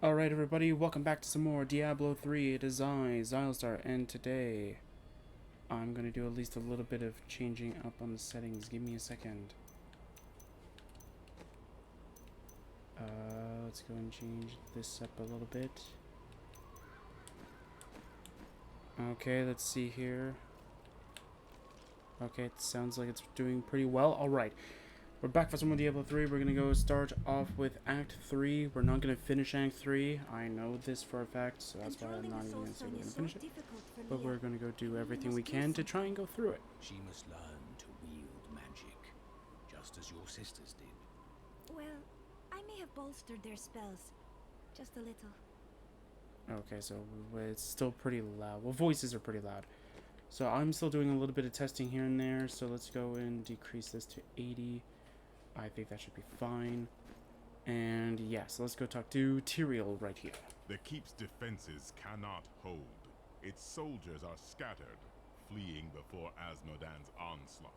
Alright everybody, welcome back to some more Diablo 3. It is I, Xilestar, and today I'm going to do at least a little bit of changing up on the settings. Give me a second. Let's go and change this up a little bit. Okay, let's see here. Okay, it sounds like it's doing pretty well. Alright. We're back for some more Diablo 3. We're going to go start off with Act 3. We're not going to finish Act 3. I know this for a fact, so that's why I'm not even going to say we're going to finish it. But we're going to go do everything we can to try and go through it. She must learn to wield magic, just as your sisters did. Well, I may have bolstered their spells. Just a little. Okay, so it's still pretty loud. Well, voices are pretty loud. So I'm still doing a little bit of testing here and there, so let's go and decrease this to 80. I think that should be fine. And yes, yeah, so let's go talk to Tyrael right here. The keep's defenses cannot hold. Its soldiers are scattered, fleeing before Azmodan's onslaught,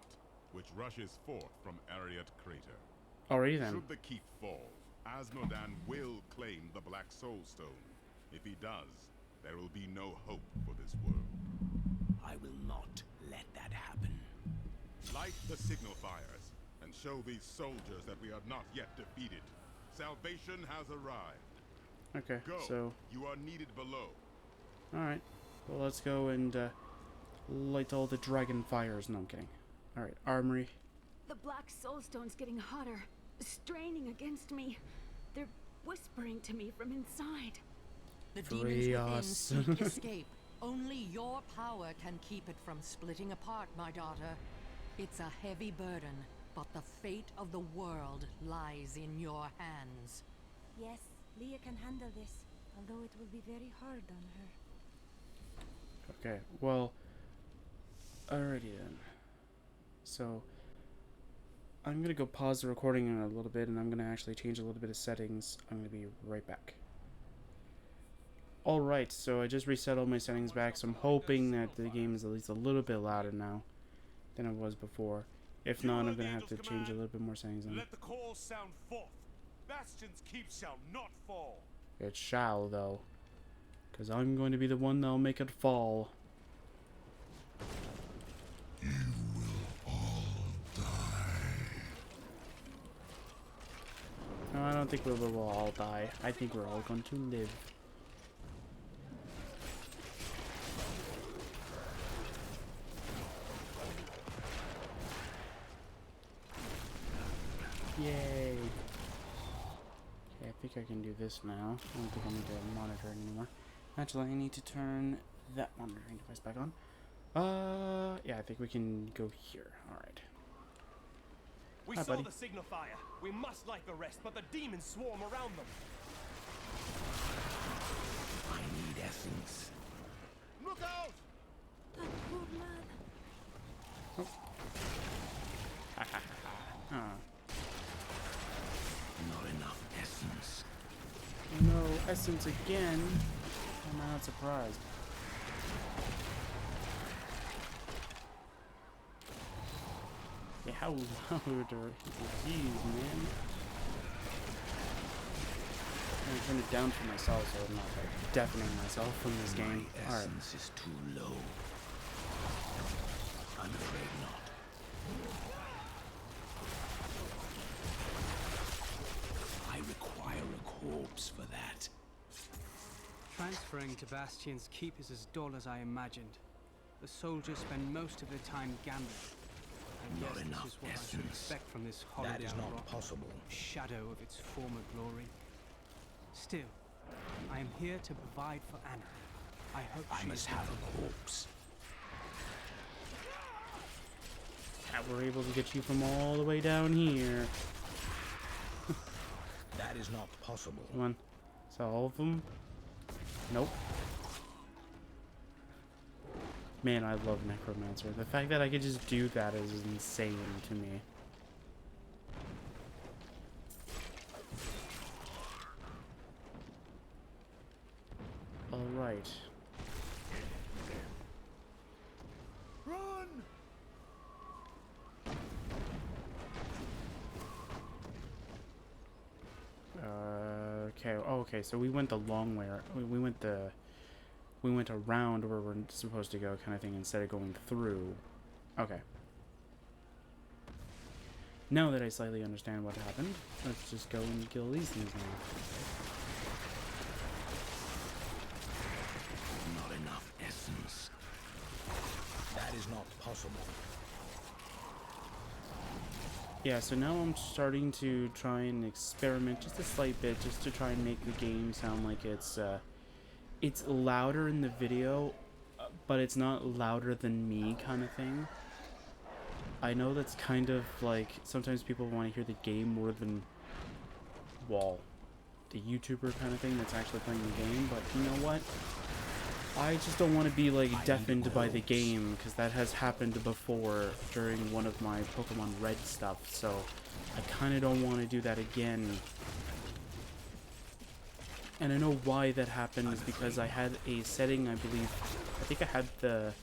which rushes forth from Ariat Crater. Alrighty then. Should the keep fall, Azmodan will claim the Black Soul Stone. If he does, there will be no hope for this world. I will not let that happen. Light the signal fires and show these soldiers that we are not yet defeated. Salvation has arrived. Okay, Go. so You are needed below. alright. Well, let's go and light all the dragon fires. No, I'm kidding. Alright, armory. The Black Soulstone's getting hotter, straining against me. They're whispering to me from inside. The Free demons us. within seek escape. Only your power can keep it from splitting apart, my daughter. It's a heavy burden, but the fate of the world lies in your hands. Yes, Leah can handle this, although it will be very hard on her. Okay, well, alrighty then. So, I'm going to go pause the recording in a little bit, and I'm going to actually change a little bit of settings. I'm going to be right back. Alright, so I just reset all my settings back, so I'm hoping that the game is at least a little bit louder now than it was before. If not, I'm going to have to change a little bit more settings on it. Let the call sound forth. Bastion's keep shall not fall. It shall, though. Because I'm going to be the one that'll make it fall. You will all die. No, I don't think we will all die. I think we're all going to live. Yay. Okay, I think I can do this now. I don't think I need to monitor it anymore. Actually, I need to turn that monitoring device back on. Yeah, I think we can go here. Alright. We Hi, saw buddy. the signal fire. We must light the rest, but the demons swarm around them. I need essence. Look out! That poor lad. Ah. Not enough essence. No essence again. I'm not surprised. Yeah, how loud are these, man? I'm gonna turn it down for myself so I'm not like deafening myself from this game. My Alright. essence is too low. I'm afraid not. I require a corpse for that. Transferring to Bastion's keep is as dull as I imagined. The soldiers spend most of their time gambling. And Not yes, enough this is what I should essence. expect from this That holiday is not possible. shadow of its former glory. Still, I am here to provide for Anna. I hope I she must is have a corpse. We're able to get you from all the way down here. That is not possible. Come on. Is that all of them? Nope. Man, I love Necromancer. The fact that I could just do that is insane to me. Alright. Run! Okay. Oh, okay. So we went the long way. We went around where we're supposed to go, kind of thing, instead of going through. Okay. Now that I slightly understand what happened, let's just go and kill these things now. Not enough essence. That is not possible. Yeah, so now I'm starting to try and experiment just a slight bit, just to try and make the game sound like it's louder in the video, but it's not louder than me kind of thing. I know that's kind of like, sometimes people want to hear the game more than, well, the YouTuber kind of thing that's actually playing the game, but you know what? I just don't want to be like deafened by the game, because that has happened before during one of my Pokemon Red stuff, so I kind of don't want to do that again. And I know why that happened is because I had a setting, I think I had the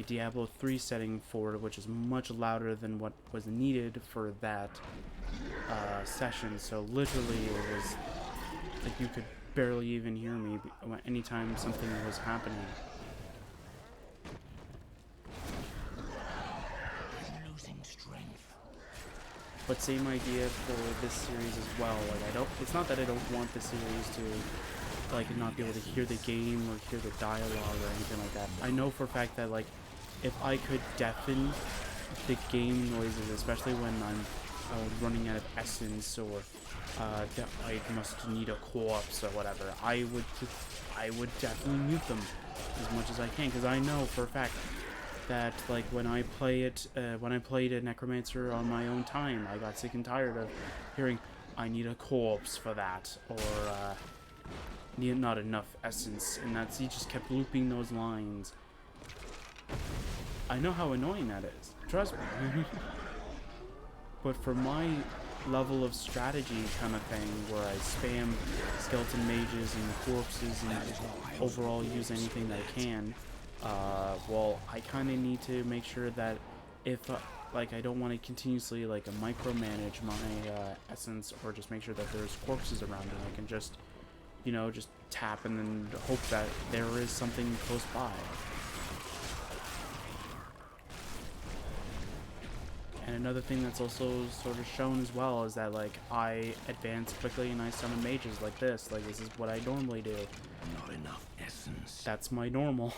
Diablo 3 setting for it, which is much louder than what was needed for that session, so literally it was like you could barely even hear me anytime something was happening. I'm losing strength. But same idea for this series as well. Like it's not that I don't want the series to like not be able to hear the game or hear the dialogue or anything like that. I know for a fact that like if I could deafen the game noises, especially when I'm running out of essence or I must need a corpse or whatever, I would definitely mute them as much as I can, because I know for a fact that like when I played a Necromancer on my own time, I got sick and tired of hearing I need a corpse for that, or need not enough essence, and he just kept looping those lines. I know how annoying that is, trust me. But for my level of strategy kind of thing, where I spam skeleton mages and corpses and overall use anything that I can, well, I kind of need to make sure that if like I don't want to continuously like micromanage my essence, or just make sure that there's corpses around and I can just, you know, just tap and then hope that there is something close by. And another thing that's also sort of shown as well is that like I advance quickly and I summon mages like this. Like this is what I normally do. Not enough essence. That's my normal.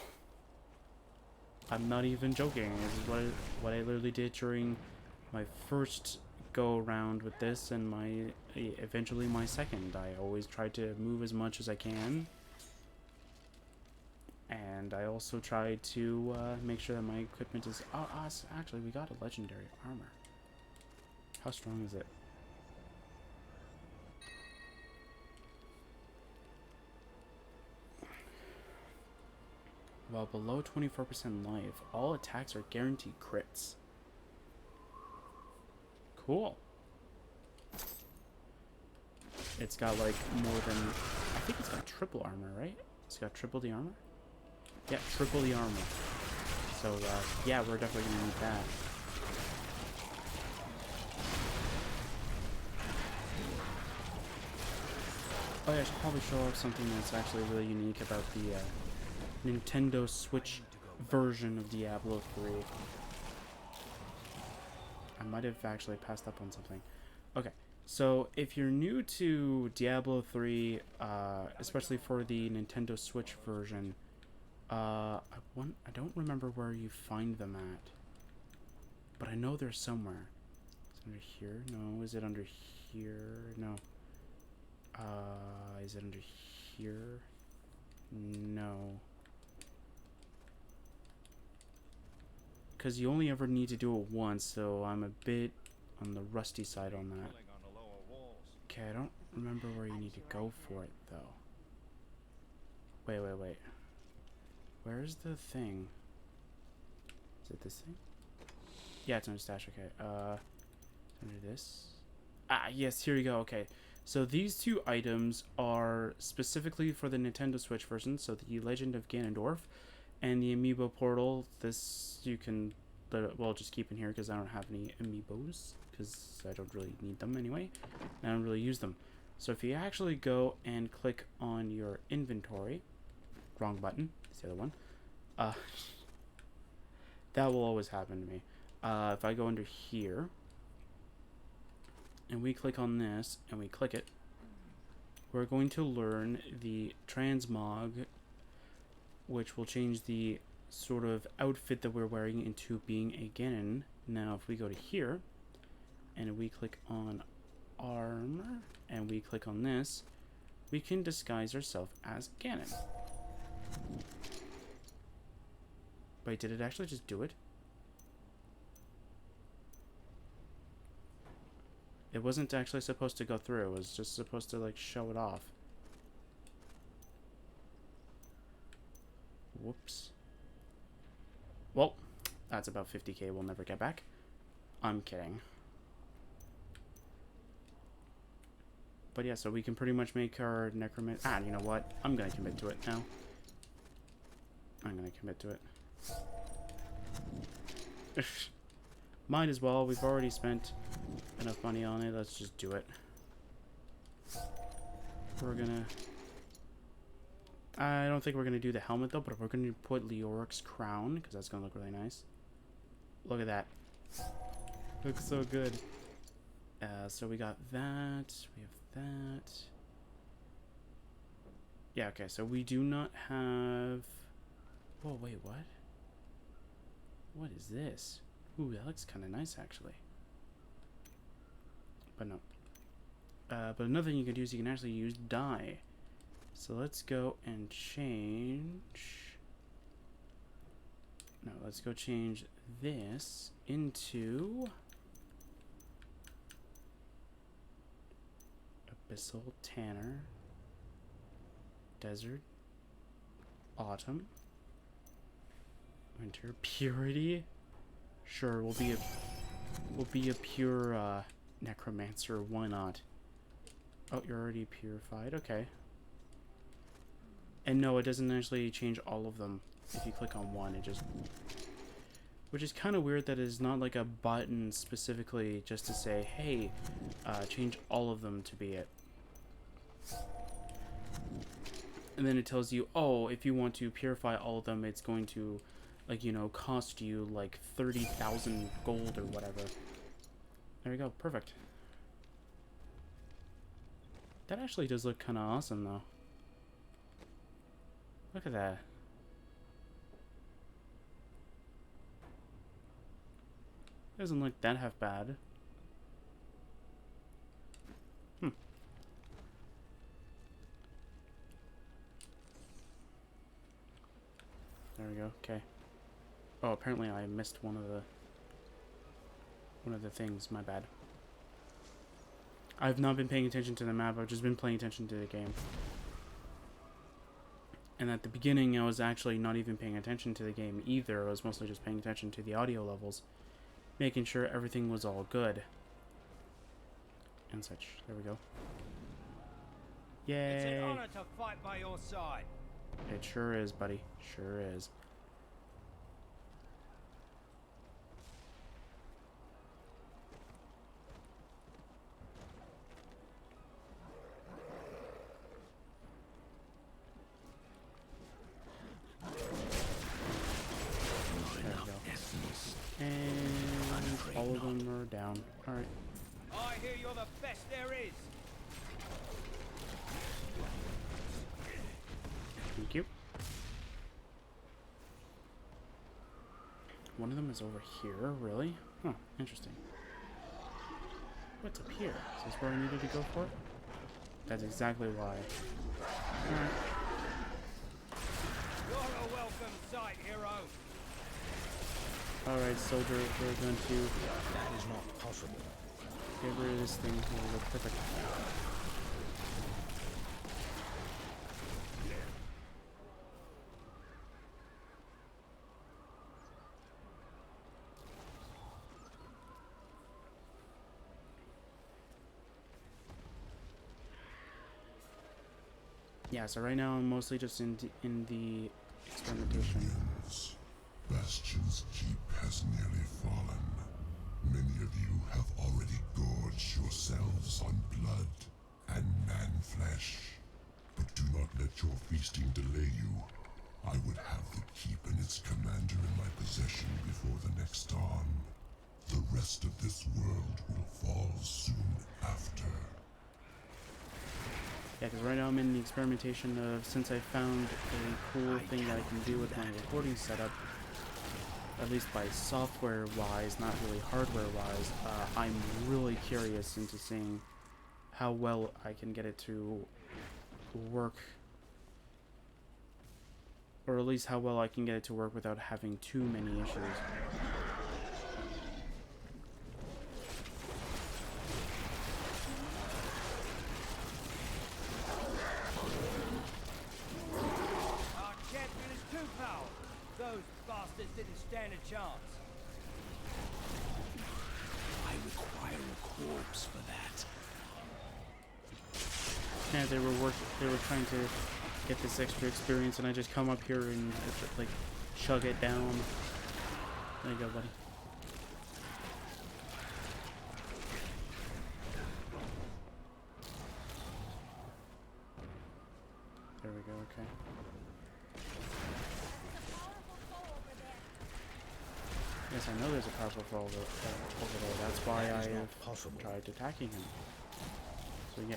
I'm not even joking. This is what I literally did during my first go around with this, and eventually my second. I always try to move as much as I can. And I also try to make sure that my equipment is... Oh, actually, we got a legendary armor. How strong is it? While below 24% life, all attacks are guaranteed crits. Cool. It's got like more than... I think it's got triple armor, right? It's got triple the armor? Yeah, triple the armor. So, yeah, we're definitely going to need that. Oh yeah, I should probably show off something that's actually really unique about the Nintendo Switch version of Diablo 3. I might have actually passed up on something. Okay, so if you're new to Diablo 3, especially for the Nintendo Switch version, I don't remember where you find them at, but I know they're somewhere. Is it under here? No. Is it under here? No. Is it under here? No. Because you only ever need to do it once, so I'm a bit on the rusty side on that. Okay, I don't remember where you need to go for it, though. Wait. Where's the thing? Is it this thing? Yeah, it's under stash, okay. Under this? Ah, yes, here we go, okay. So these two items are specifically for the Nintendo Switch version, so the Legend of Ganondorf and the Amiibo portal. This you can, well, just keep in here because I don't have any Amiibos, because I don't really need them anyway. I don't really use them. So if you actually go and click on your inventory, wrong button, it's the other one, that will always happen to me. If I go under here, and we click on this, and we click it, we're going to learn the transmog, which will change the sort of outfit that we're wearing into being a Ganon. Now, if we go to here, and we click on armor, and we click on this, we can disguise ourselves as Ganon. Wait, did it actually just do it? It wasn't actually supposed to go through. It was just supposed to, like, show it off. Whoops. Well, that's about 50k we'll never get back. I'm kidding. But yeah, so we can pretty much make our necromancer... Ah, you know what? I'm gonna commit to it now. I'm gonna commit to it. Might as well. We've already spent enough money on it. Let's just do it. We're gonna... I don't think we're gonna do the helmet though, but we're gonna put Leoric's crown, because that's gonna look really nice. Look at that. Looks so good. So we got that. We have that. Yeah, okay, so we do not have... Whoa, wait, what? What is this? Ooh, that looks kind of nice, actually. But no. But another thing you can do is you can actually use dye. So let's go and change... No, let's go change this into... Abyssal Tanner. Desert. Autumn. Winter. Purity. Sure, we'll be a pure necromancer. Why not? Oh, you're already purified. Okay. And no, it doesn't actually change all of them. If you click on one, it just... Which is kind of weird that it's not like a button specifically just to say, hey, change all of them to be it. And then it tells you, oh, if you want to purify all of them, it's going to, like, you know, cost you like 30,000 gold or whatever. There we go. Perfect. That actually does look kind of awesome, though. Look at that. Doesn't look that half bad. There we go. Okay. Oh, apparently I missed one of the things. My bad. I've not been paying attention to the map. I've just been paying attention to the game. And at the beginning, I was actually not even paying attention to the game either. I was mostly just paying attention to the audio levels, making sure everything was all good and such. There we go. Yay! It's an honor to fight by your side. It sure is, buddy. Sure is. There we go. And all of them are down. Alright. I hear you're the best there is. Thank you. One of them is over here, really? Huh, interesting. What's up here? Is this where I needed to go for? That's exactly why. Alright. You're a welcome sight, hero. Alright, soldier, we're going to That is not possible. get rid of this thing. It'll look perfect. Yeah, so right now I'm mostly just in the experimentation. Yes. Bastion's keep has nearly fallen. Many of you have already gorged yourselves on blood, and your feasting delay you, I would have the keep and its commander in my possession before the next dawn. The rest of this world will fall soon after. Yeah, because right now I'm in the experimentation of, since I found a cool thing that I can do with my recording setup, at least by software-wise, not really hardware-wise, I'm really curious into seeing how well I can get it to work, or at least how well I can get it to work without having too many issues. Our champion is too powerful. Those bastards didn't stand a chance. I require a corpse for that. Yeah, they were trying to get this extra experience, and I just come up here and just, like, chug it down. There you go, buddy. There we go, okay. Yes, I know there's a powerful foe over there. That's why I have tried attacking him. So yeah,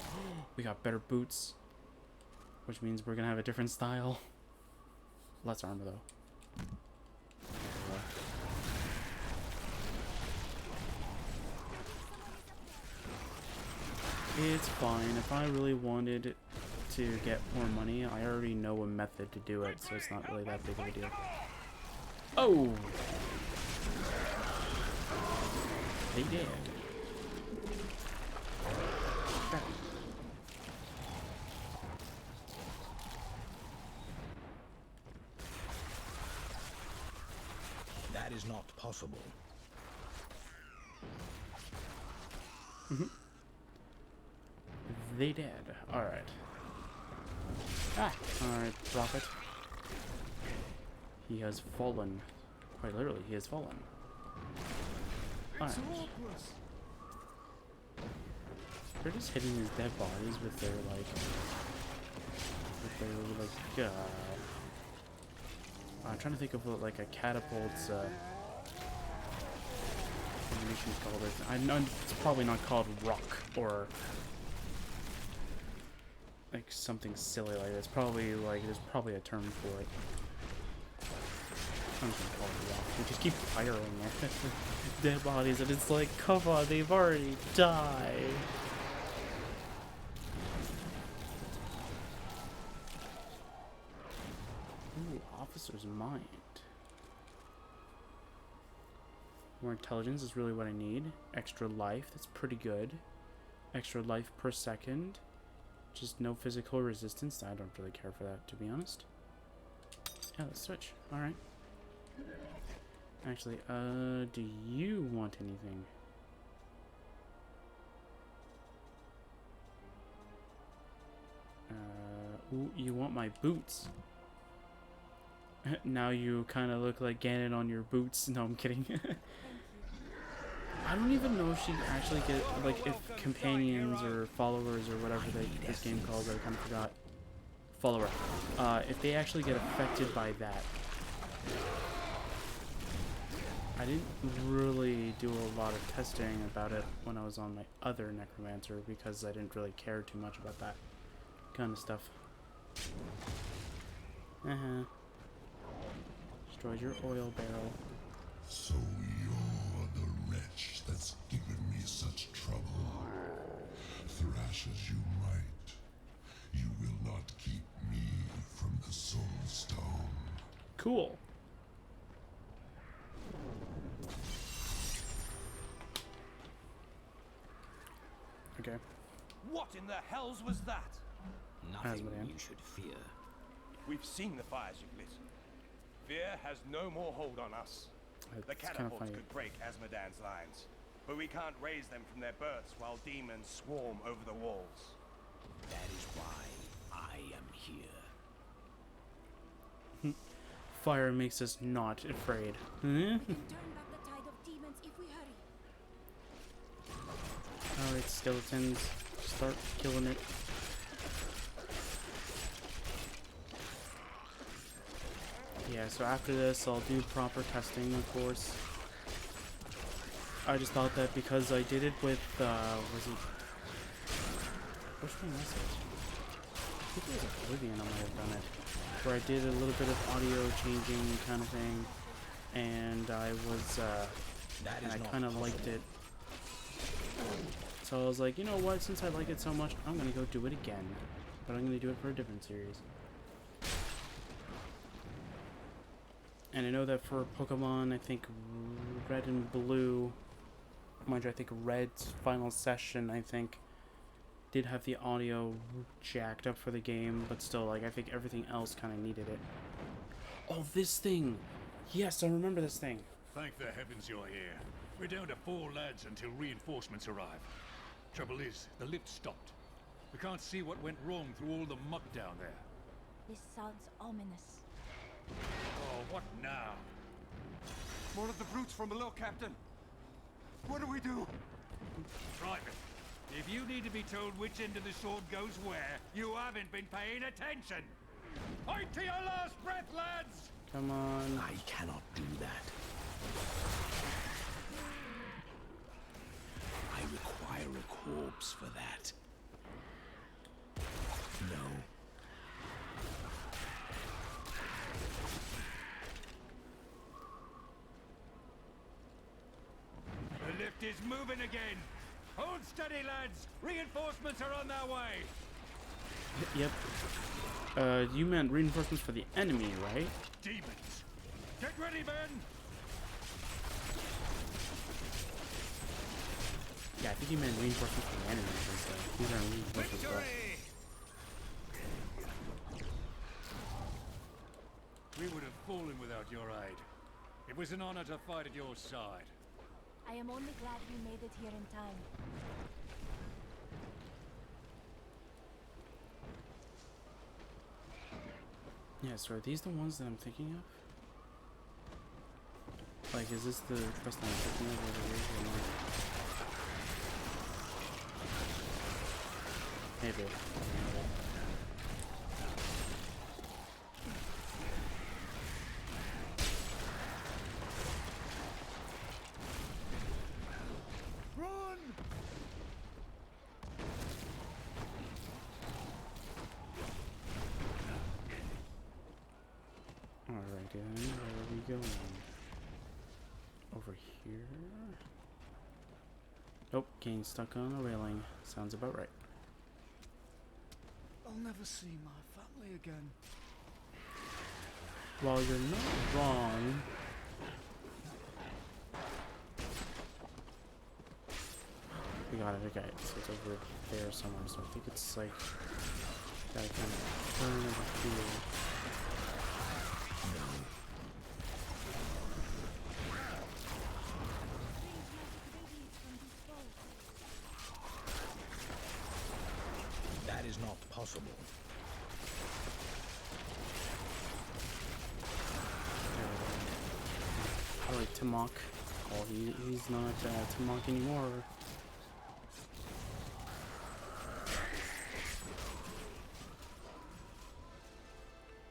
we got better boots, which means we're gonna have a different style. Less armor though. It's fine. If I really wanted to get more money, I already know a method to do it, so it's not really that big of a deal. Oh! They did. Okay. That is not possible. They did. Alright. Ah! Alright, Prophet. He has fallen. Quite literally, he has fallen. Alright. They're just hitting these dead bodies with their, I'm trying to think of what, like, a catapult's, animation is called. I know it's probably not called rock, or like something silly like that. It's probably, like, there's probably a term for it. I'm just gonna call it rock. We just keep firing at dead bodies, and it's like, come on, they've already died. Ooh, Officer's Mind. More intelligence is really what I need. Extra life, that's pretty good. Extra life per second. Just no physical resistance. I don't really care for that, to be honest. Yeah, let's switch. Alright. Actually, do you want anything? Ooh, you want my boots. Now you kind of look like Ganon on your boots. No, I'm kidding. I don't even know if she actually get, like, if companions or followers or whatever this game calls, I kind of forgot. Follower. If they actually get affected by that. I didn't really do a lot of testing about it when I was on my other Necromancer, because I didn't really care too much about that kind of stuff. Destroyed your oil barrel. So you're the wretch that's given me such trouble. Thrash as you might, you will not keep me from the Soul Stone. Cool. Okay. What in the hells was that? Nothing Asmodean. you should fear. We've seen the fires you've lit. Fear has no more hold on us. The It's kind of catapults funny. could break Asmodan's lines, but we can't raise them from their berths while demons swarm over the walls. That is why I am here. Fire makes us not afraid. We can turn back the tide of demons if we hurry. Alright, skeletons. Start killing it. yeah, so after this, I'll do proper testing, of course. I just thought that because I did it with, was it... Which one was it? I think it was Oblivion I might have done it. Where I did a little bit of audio changing kind of thing. And I was, and I kind of liked it. So I was like, you know what, since I like it so much, I'm going to go do it again. But I'm going to do it for a different series. And I know that for Pokemon, I think Red and Blue, mind you, I think Red's final session, I think, did have the audio jacked up for the game, but still, like, I think everything else kind of needed it. Oh, this thing! Yes, I remember this thing. Thank the heavens you're here. We're down to 4 lads until reinforcements arrive. Trouble is, the lift stopped. We can't see what went wrong through all the muck down there. This sounds ominous. Oh, what now? More of the brutes from below, Captain. What do we do? Private, if you need to be told which end of the sword goes where, you haven't been paying attention. Fight to your last breath, lads! Come on. I cannot do that. I require a corpse for that. No. The lift is moving again. Hold steady, lads. Reinforcements are on their way. Yep. You meant reinforcements for the enemy, right? Demons. Get ready, men. Yeah, I think you meant reinforcements for the enemy, because these are reinforcements for us. We would have fallen without your aid. It was an honor to fight at your side. I am only glad we made it here in time. Yeah, so are these the ones that I'm thinking of? Like, is this the quest I'm thinking of over here? Or not? Maybe. Run! Alright, then, where are we going? Over here? Nope, getting stuck on a railing. Sounds about right. I'll never see my family again. Well, you're not wrong. We got it, okay. So it's over there somewhere, so I think it's like... Gotta kind of turn over here. That is not possible. I like Timok. Oh, he's not Timok anymore.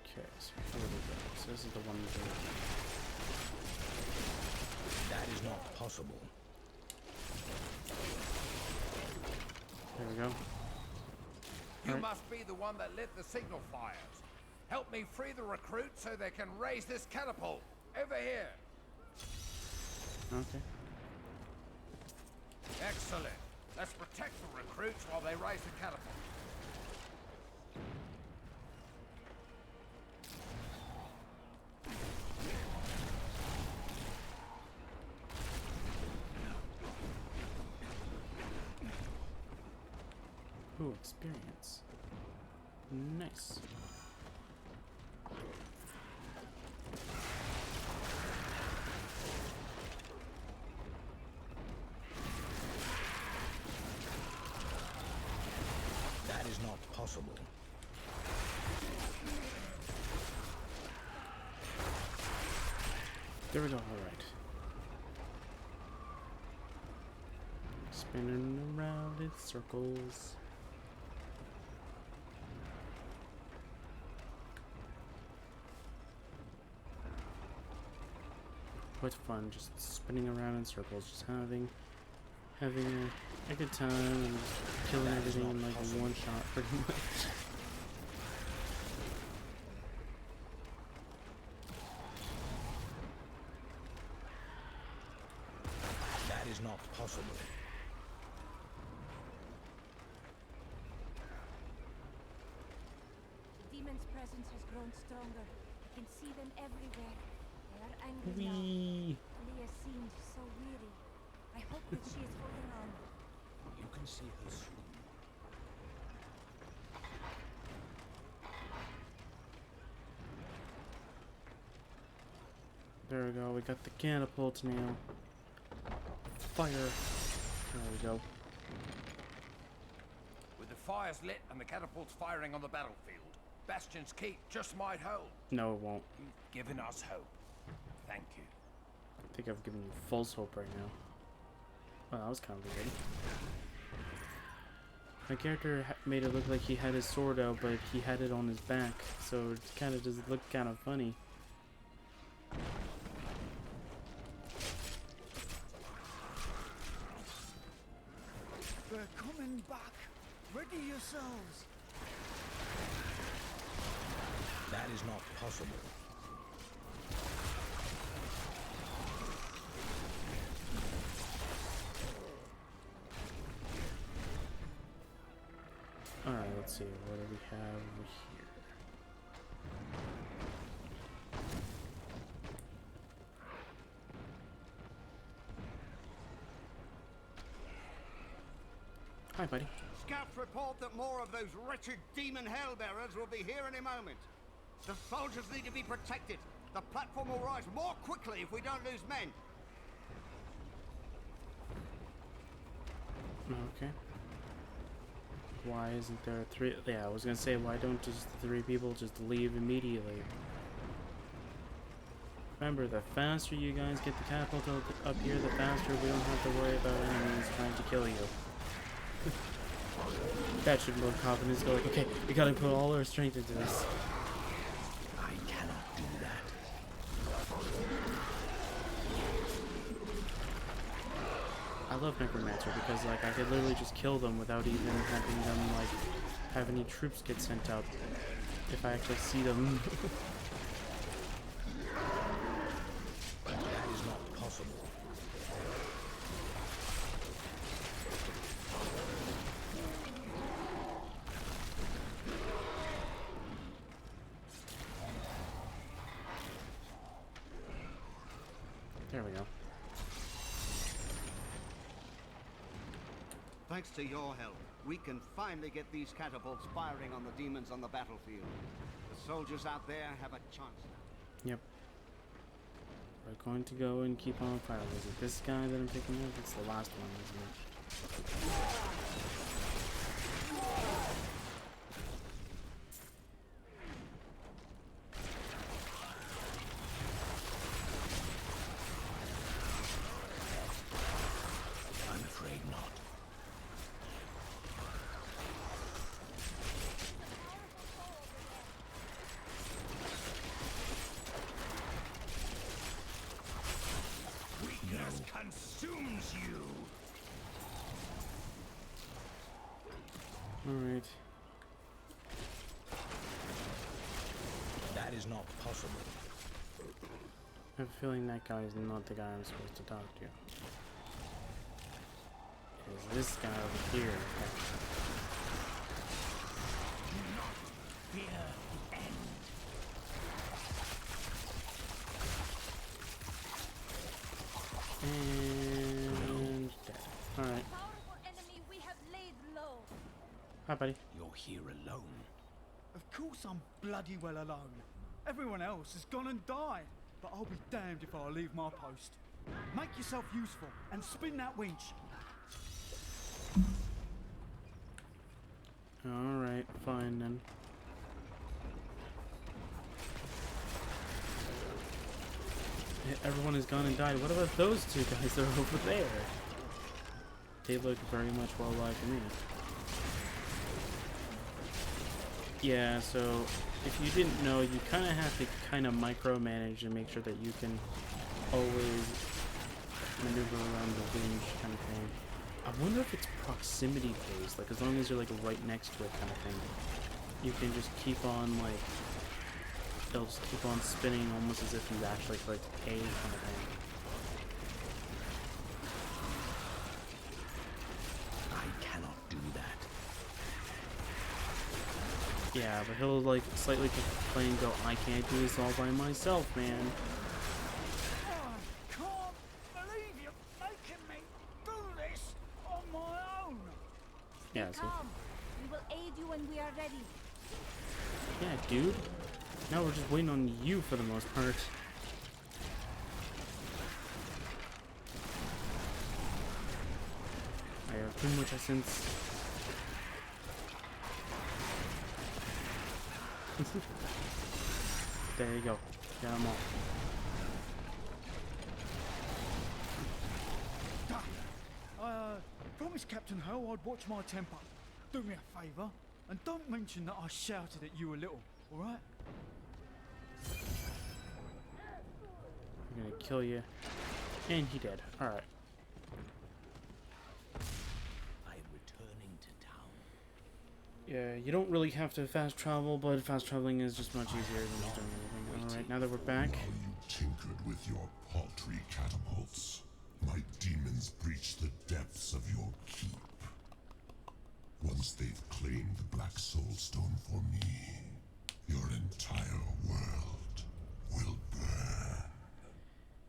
Okay, so here we go. So this is the one That is not possible. There we go. You Right. must be the one that lit the signal fires. Help me free the recruits so they can raise this catapult. Over here. Okay. Excellent. Let's protect the recruits while they raise the catapult. Ooh, experience. Nice. That is not possible. There we go, alright. Spinning around in circles. quite fun, just spinning around in circles, just having a good time and just killing everything in like one shot, pretty much. That is not possible. The demon's presence has grown stronger. I can see them everywhere. They are angry now. Whee! Leah seemed so weary. I hope that she is holding on. You can see her soon. There we go, we got the catapult now. Fire! There we go. With the fires lit and the catapults firing on the battlefield, Bastion's keep just might hold. No, it won't. You've given us hope. Thank you. I think I've given you false hope right now. Well, that was kind of weird. My character made it look like he had his sword out, but he had it on his back, so it kind of just looked kind of funny. They're coming back. Ready yourselves. That is not possible. Alright, let's see. What do we have here? Hi, buddy. Scouts report that more of those wretched demon hellbearers will be here in a moment. The soldiers need to be protected. The platform will rise more quickly if we don't lose men. Okay. Why isn't there three? Yeah, I was gonna say, why don't just the three people just leave immediately? Remember, the faster you guys get the catapult up here, the faster we don't have to worry about enemies trying to kill you. That should build confidence. Go like, okay, we gotta put all our strength into this. I cannot do that. I love Necromancer because like I could literally just kill them without even having them like have any troops get sent out if I actually see them. That is not possible. There we go. Thanks to your help, we can finally get these catapults firing on the demons on the battlefield. The soldiers out there have a chance now. Yep. We're going to go and keep on firing. Is it this guy that I'm picking up? It's the last one, isn't it? I'm afraid not. Weakness consumes you. Alright. That is not possible. I have a feeling that guy is not the guy I'm supposed to talk to. Is this guy over here? Fear the end. And dead. Alright. Powerful enemy we have laid low. Hi, buddy. You're here alone. Of course I'm bloody well alone. Everyone else has gone and died. But I'll be damned if I leave my post. Make yourself useful and spin that winch. Alright, fine then. Everyone has gone and died. What about those two guys that are over there? They look very much well like me. Yeah, so if you didn't know, you kind of have to kind of micromanage and make sure that you can always maneuver around the wind kind of thing. I wonder if it's proximity based, like as long as you're like right next to it kind of thing. You can just keep on like, it'll just keep on spinning almost as if you actually click A kind of thing. I cannot do that. Yeah, but he'll like slightly complain and go, I can't do this all by myself, man. I can't believe you're making me do this on my own. Yeah, so. Come. We will aid you when we are ready. Yeah, dude. Now we're just waiting on you for the most part. I have too much essence. There you go. Got them all. Promised Captain Hell I'd watch my temper. Do me a favour, and don't mention that I shouted at you a little, alright? I'm gonna kill you. And he did. Alright. I am returning to town. Yeah, you don't really have to fast travel, but fast traveling is just much easier than just doing anything. Alright, now that we're back. While you tinkered with your paltry catapults, my demons breached the depths of your keep. Once they've claimed the Black Soul Stone for me, your entire world will burn.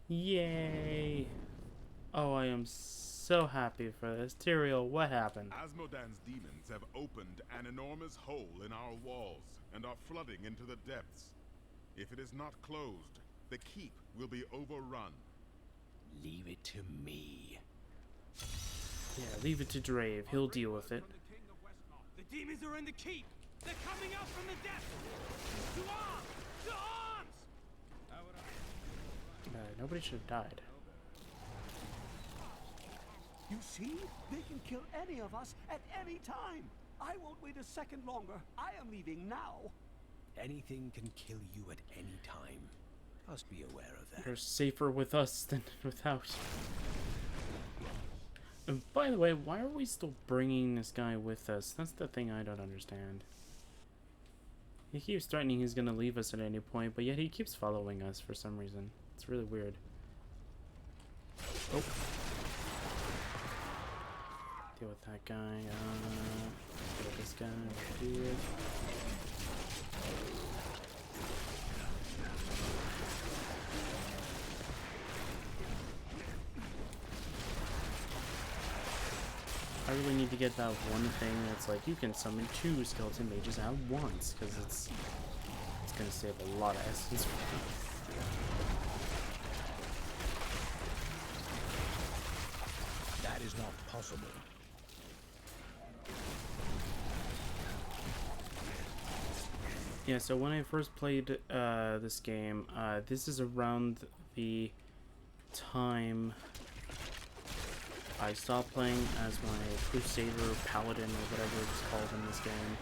Yay! Oh, I am so happy for this. Tyrael, what happened? Asmodan's demons have opened an enormous hole in our walls and are flooding into the depths. If it is not closed, the keep will be overrun. Leave it to me. Yeah, leave it to Drave. He'll deal with it. The demons are in the keep. They're coming out from the depths. To arms! To arms! Nobody should have died. You see? They can kill any of us at any time. I won't wait a second longer. I am leaving now. Anything can kill you at any time. Must be aware of that. You're safer with us than without. And by the way, why are we still bringing this guy with us? That's the thing I don't understand. He keeps threatening he's gonna leave us at any point, but yet he keeps following us for some reason. It's really weird. Oh. Deal with that guy. Deal with this guy over here. I really need to get that one thing that's like you can summon 2 skeleton mages at once, because it's gonna save a lot of essence for me. That is not possible. Yeah, so when I first played this game, this is around the time I stopped playing as my Crusader Paladin or whatever it's called in this game.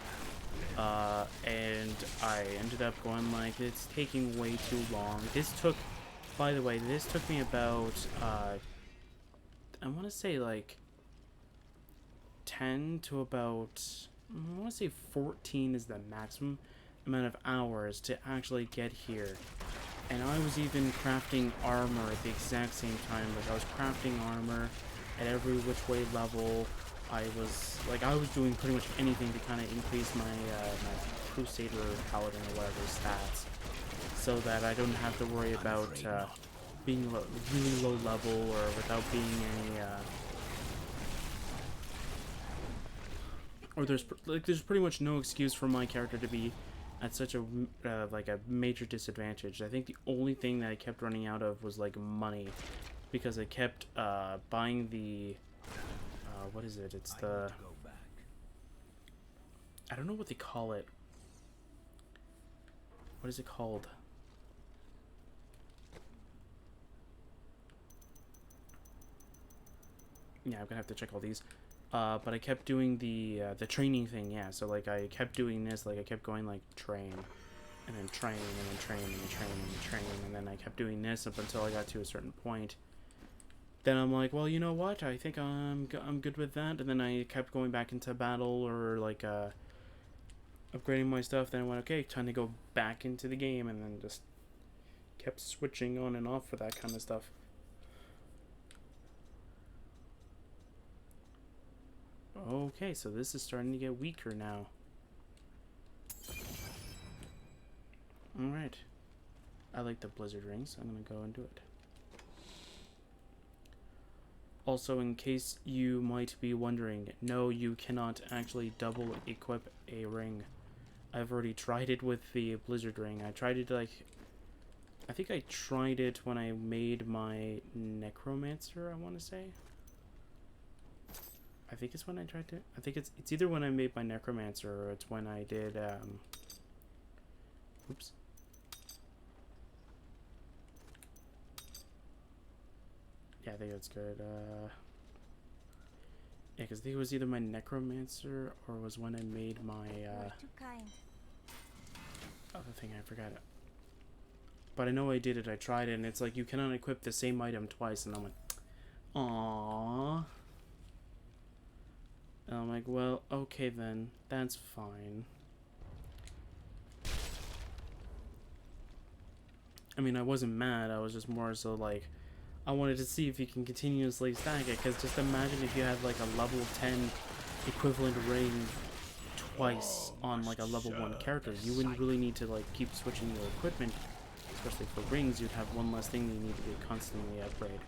And I ended up going like, it's taking way too long. This took, by the way, this took me about, I want to say like 10 to about, I want to say 14 is the maximum amount of hours to actually get here. And I was even crafting armor at the exact same time. Like I was crafting armor at every which way level. I was doing pretty much anything to kind of increase my my Crusader Paladin or whatever stats, so that I don't have to worry about being really low level or without being there's pretty much no excuse for my character to be at such a like a major disadvantage. I think the only thing that I kept running out of was like money, because I kept buying the what is it? It's the, I don't know what they call it. What is it called? Yeah, I'm gonna have to check all these. But I kept doing the training thing, yeah. So like I kept doing this, like I kept going like train, and then train, and then train, and then train, and then train, and then I kept doing this up until I got to a certain point. Then I'm like, well, you know what? I think I'm good with that. And then I kept going back into battle or like upgrading my stuff. Then I went, okay, time to go back into the game, and then just kept switching on and off for that kind of stuff. Okay, so this is starting to get weaker now. Alright. I like the blizzard rings. I'm gonna go and do it. Also, in case you might be wondering, no, you cannot actually double equip a ring. I've already tried it with the blizzard ring. I tried it like... I think I tried it when I made my necromancer, I want to say. I think it's when I tried to... I think it's either when I made my necromancer or it's when I did... Oops. Yeah, I think that's good. Yeah, because I think it was either my necromancer or was when I made my too kind. other thing. I forgot it. But I know I did it. I tried it, and it's like you cannot equip the same item twice. And I'm like, aww. And I'm like, well, okay then, that's fine. I mean, I wasn't mad. I was just more so like, I wanted to see if you can continuously stack it, because just imagine if you had like a level 10 equivalent ring twice on like a level 1 character. You wouldn't really need to like keep switching your equipment, especially for rings. You'd have one less thing you need to be constantly upgrade.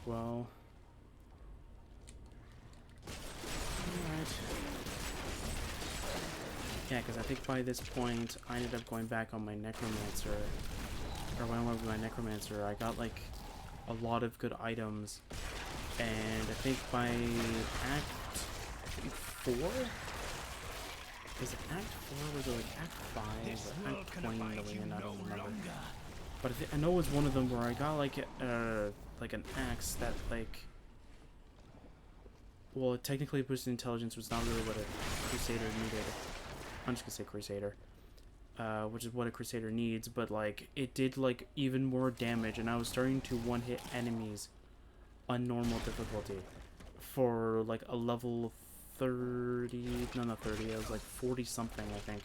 Well, alright. Yeah, because I think by this point, I ended up going back on my necromancer. Or when I went with my necromancer, I got like a lot of good items. And I think by Act 4? Was it Act 4 or was it like Act 5 or Act 20 that we ended? I don't remember. But I know it was one of them where I got like an axe that like, well, it technically boosted intelligence was not really what a crusader needed. I'm just gonna say crusader, which is what a crusader needs, but like it did like even more damage, and I was starting to one-hit enemies on normal difficulty for like a level 30, no, not 30, it was like 40 something, I think.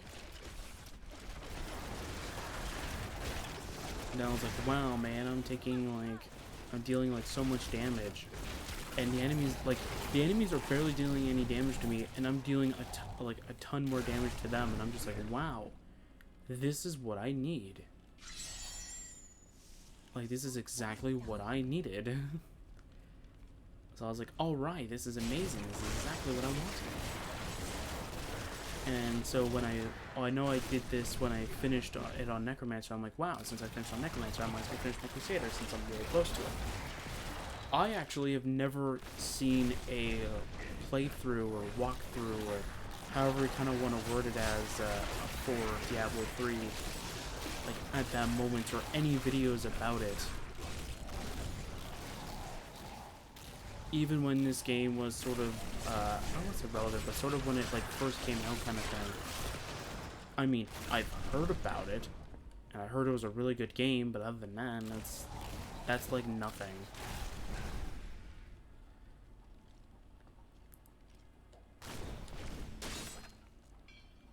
And I was like, wow, man, I'm dealing like so much damage, and the enemies are barely dealing any damage to me, and I'm dealing a ton more damage to them, and I'm just like, wow, this is what I need. Like, this is exactly what I needed. So I was like, all right, this is amazing. This is exactly what I wanted. And so when I know I did this when I finished it on Necromancer. I'm like, wow, since I finished on Necromancer, I might as well finish my Crusader since I'm really close to it. I actually have never seen a playthrough or walkthrough or however you kind of want to word it as for Diablo 3, like at that moment, or any videos about it. Even when this game was sort of, I don't want to say relative, but sort of when it like first came out kind of thing. I mean, I've heard about it, and I heard it was a really good game, but other than that, that's like nothing.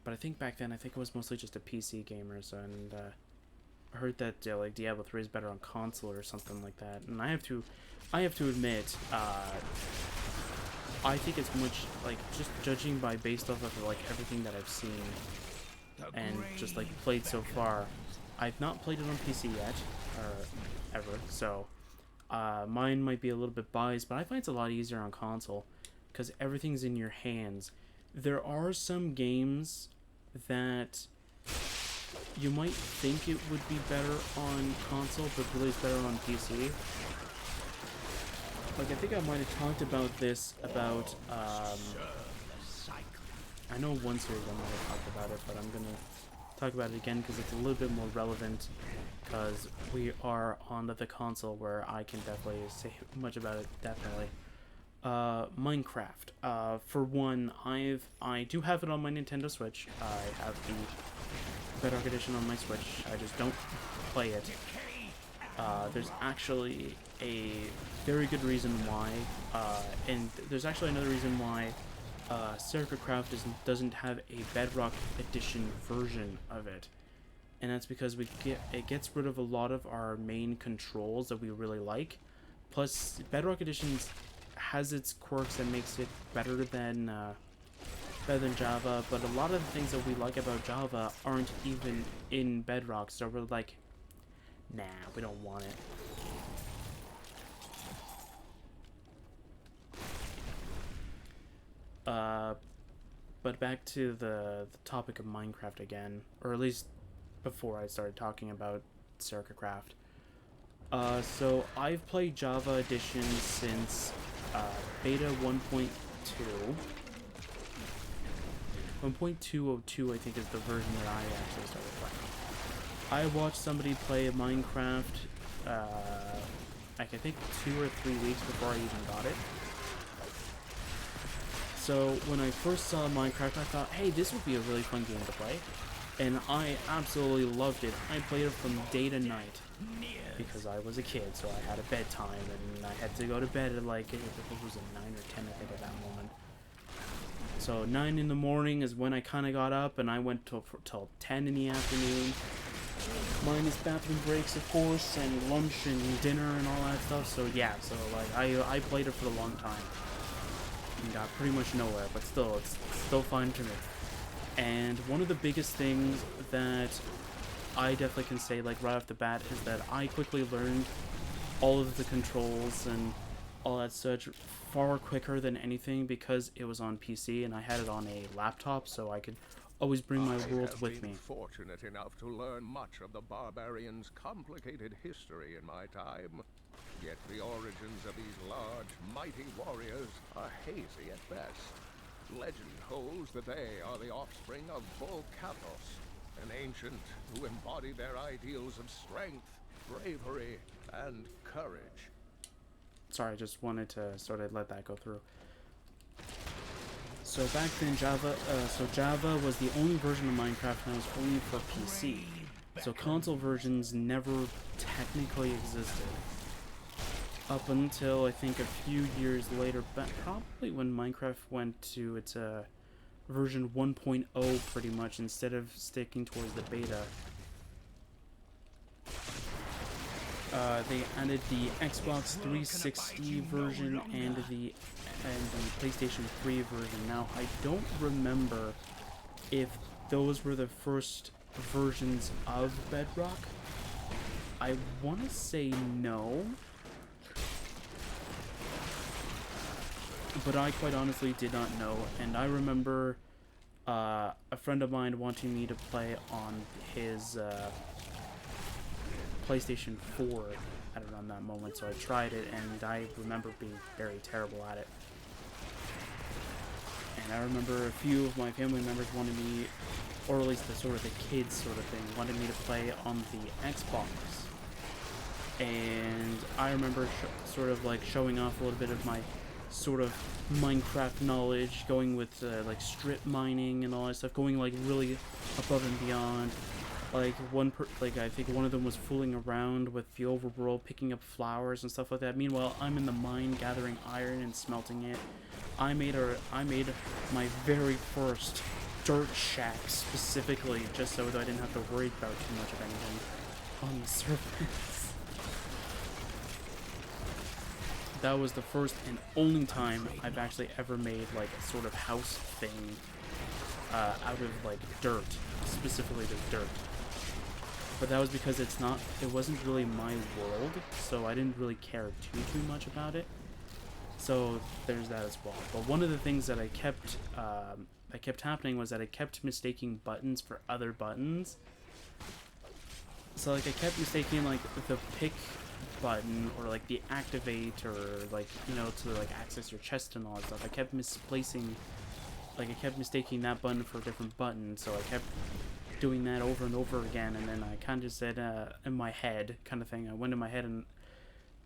But I think back then, I think it was mostly just a PC gamers, and I heard that like Diablo 3 is better on console or something like that. And I have to admit, I think it's much like just judging by based off of like everything that I've seen and just like played so far. I've not played it on PC yet, or ever, so mine might be a little bit biased, but I find it's a lot easier on console because everything's in your hands. There are some games that you might think it would be better on console, but really it's better on PC. Like, I think I might have talked about this, about I know one series I might have talked about it, but I'm gonna talk about it again because it's a little bit more relevant, because we are on the console where I can definitely say much about it. Definitely. Minecraft. For one, I do have it on my Nintendo Switch. I have the Bedrock Edition on my Switch. I just don't play it. There's actually a very good reason why, and there's actually another reason why Craft doesn't have a Bedrock Edition version of it, and that's because it gets rid of a lot of our main controls that we really like. Plus, Bedrock Edition has its quirks that makes it better than Java, but a lot of the things that we like about Java aren't even in Bedrock, so we're like, nah, we don't want it. But back to the topic of Minecraft again, or at least before I started talking about Craft. So I've played Java Edition since beta 1.2. 1.202 I think is the version that I actually started playing. I watched somebody play Minecraft like I think 2 or 3 weeks before I even got it. So when I first saw Minecraft, I thought, hey, this would be a really fun game to play. And I absolutely loved it. I played it from day to night because I was a kid, so I had a bedtime, and I had to go to bed at like, I think it was at 9 or 10, I think, at that moment. So 9 in the morning is when I kind of got up, and I went till 10 in the afternoon. Minus bathroom breaks, of course, and lunch and dinner and all that stuff. So yeah, so like I played it for a long time. And got pretty much nowhere, but still, it's still fun to me. And one of the biggest things that I definitely can say, like right off the bat, is that I quickly learned all of the controls and all that such far quicker than anything because it was on PC and I had it on a laptop, so I could always bring my worlds with me. I have been fortunate enough to learn much of the barbarians' complicated history in my time. Yet the origins of these large, mighty warriors are hazy at best. Legend holds that they are the offspring of Volcathos, an ancient who embodied their ideals of strength, bravery, and courage. Sorry, I just wanted to sort of let that go through. So back then, Java was the only version of Minecraft that was only for PC. So console versions never technically existed. Up until I think a few years later, but probably when Minecraft went to its version 1.0 pretty much, instead of sticking towards the beta. They added the Xbox 360 version and the PlayStation 3 version. Now, I don't remember if those were the first versions of Bedrock. I want to say no. But I quite honestly did not know, and I remember a friend of mine wanting me to play on his PlayStation 4 at around that moment, so I tried it, and I remember being very terrible at it. And I remember a few of my family members wanted me, or at least the sort of the kids sort of thing, wanted me to play on the Xbox. And I remember sort of like showing off a little bit of my sort of Minecraft knowledge, going with like strip mining and all that stuff, going like really above and beyond. Like I think one of them was fooling around with the overworld, picking up flowers and stuff like that. Meanwhile, I'm in the mine gathering iron and smelting it. I made my very first dirt shack specifically just so that I didn't have to worry about too much of anything on the surface. That was the first and only time I've actually ever made like a sort of house thing out of like dirt, specifically the dirt. But that was because it wasn't really my world, so I didn't really care too much about it. So there's that as well. But one of the things that kept happening was that I kept mistaking buttons for other buttons. So like I kept mistaking like the pick button or like the activate or like, you know, to like access your chest and all that stuff. I kept misplacing like I kept mistaking that button for a different button, so I kept doing that over and over again, and then I kind of said, in my head, kind of thing, I went in my head and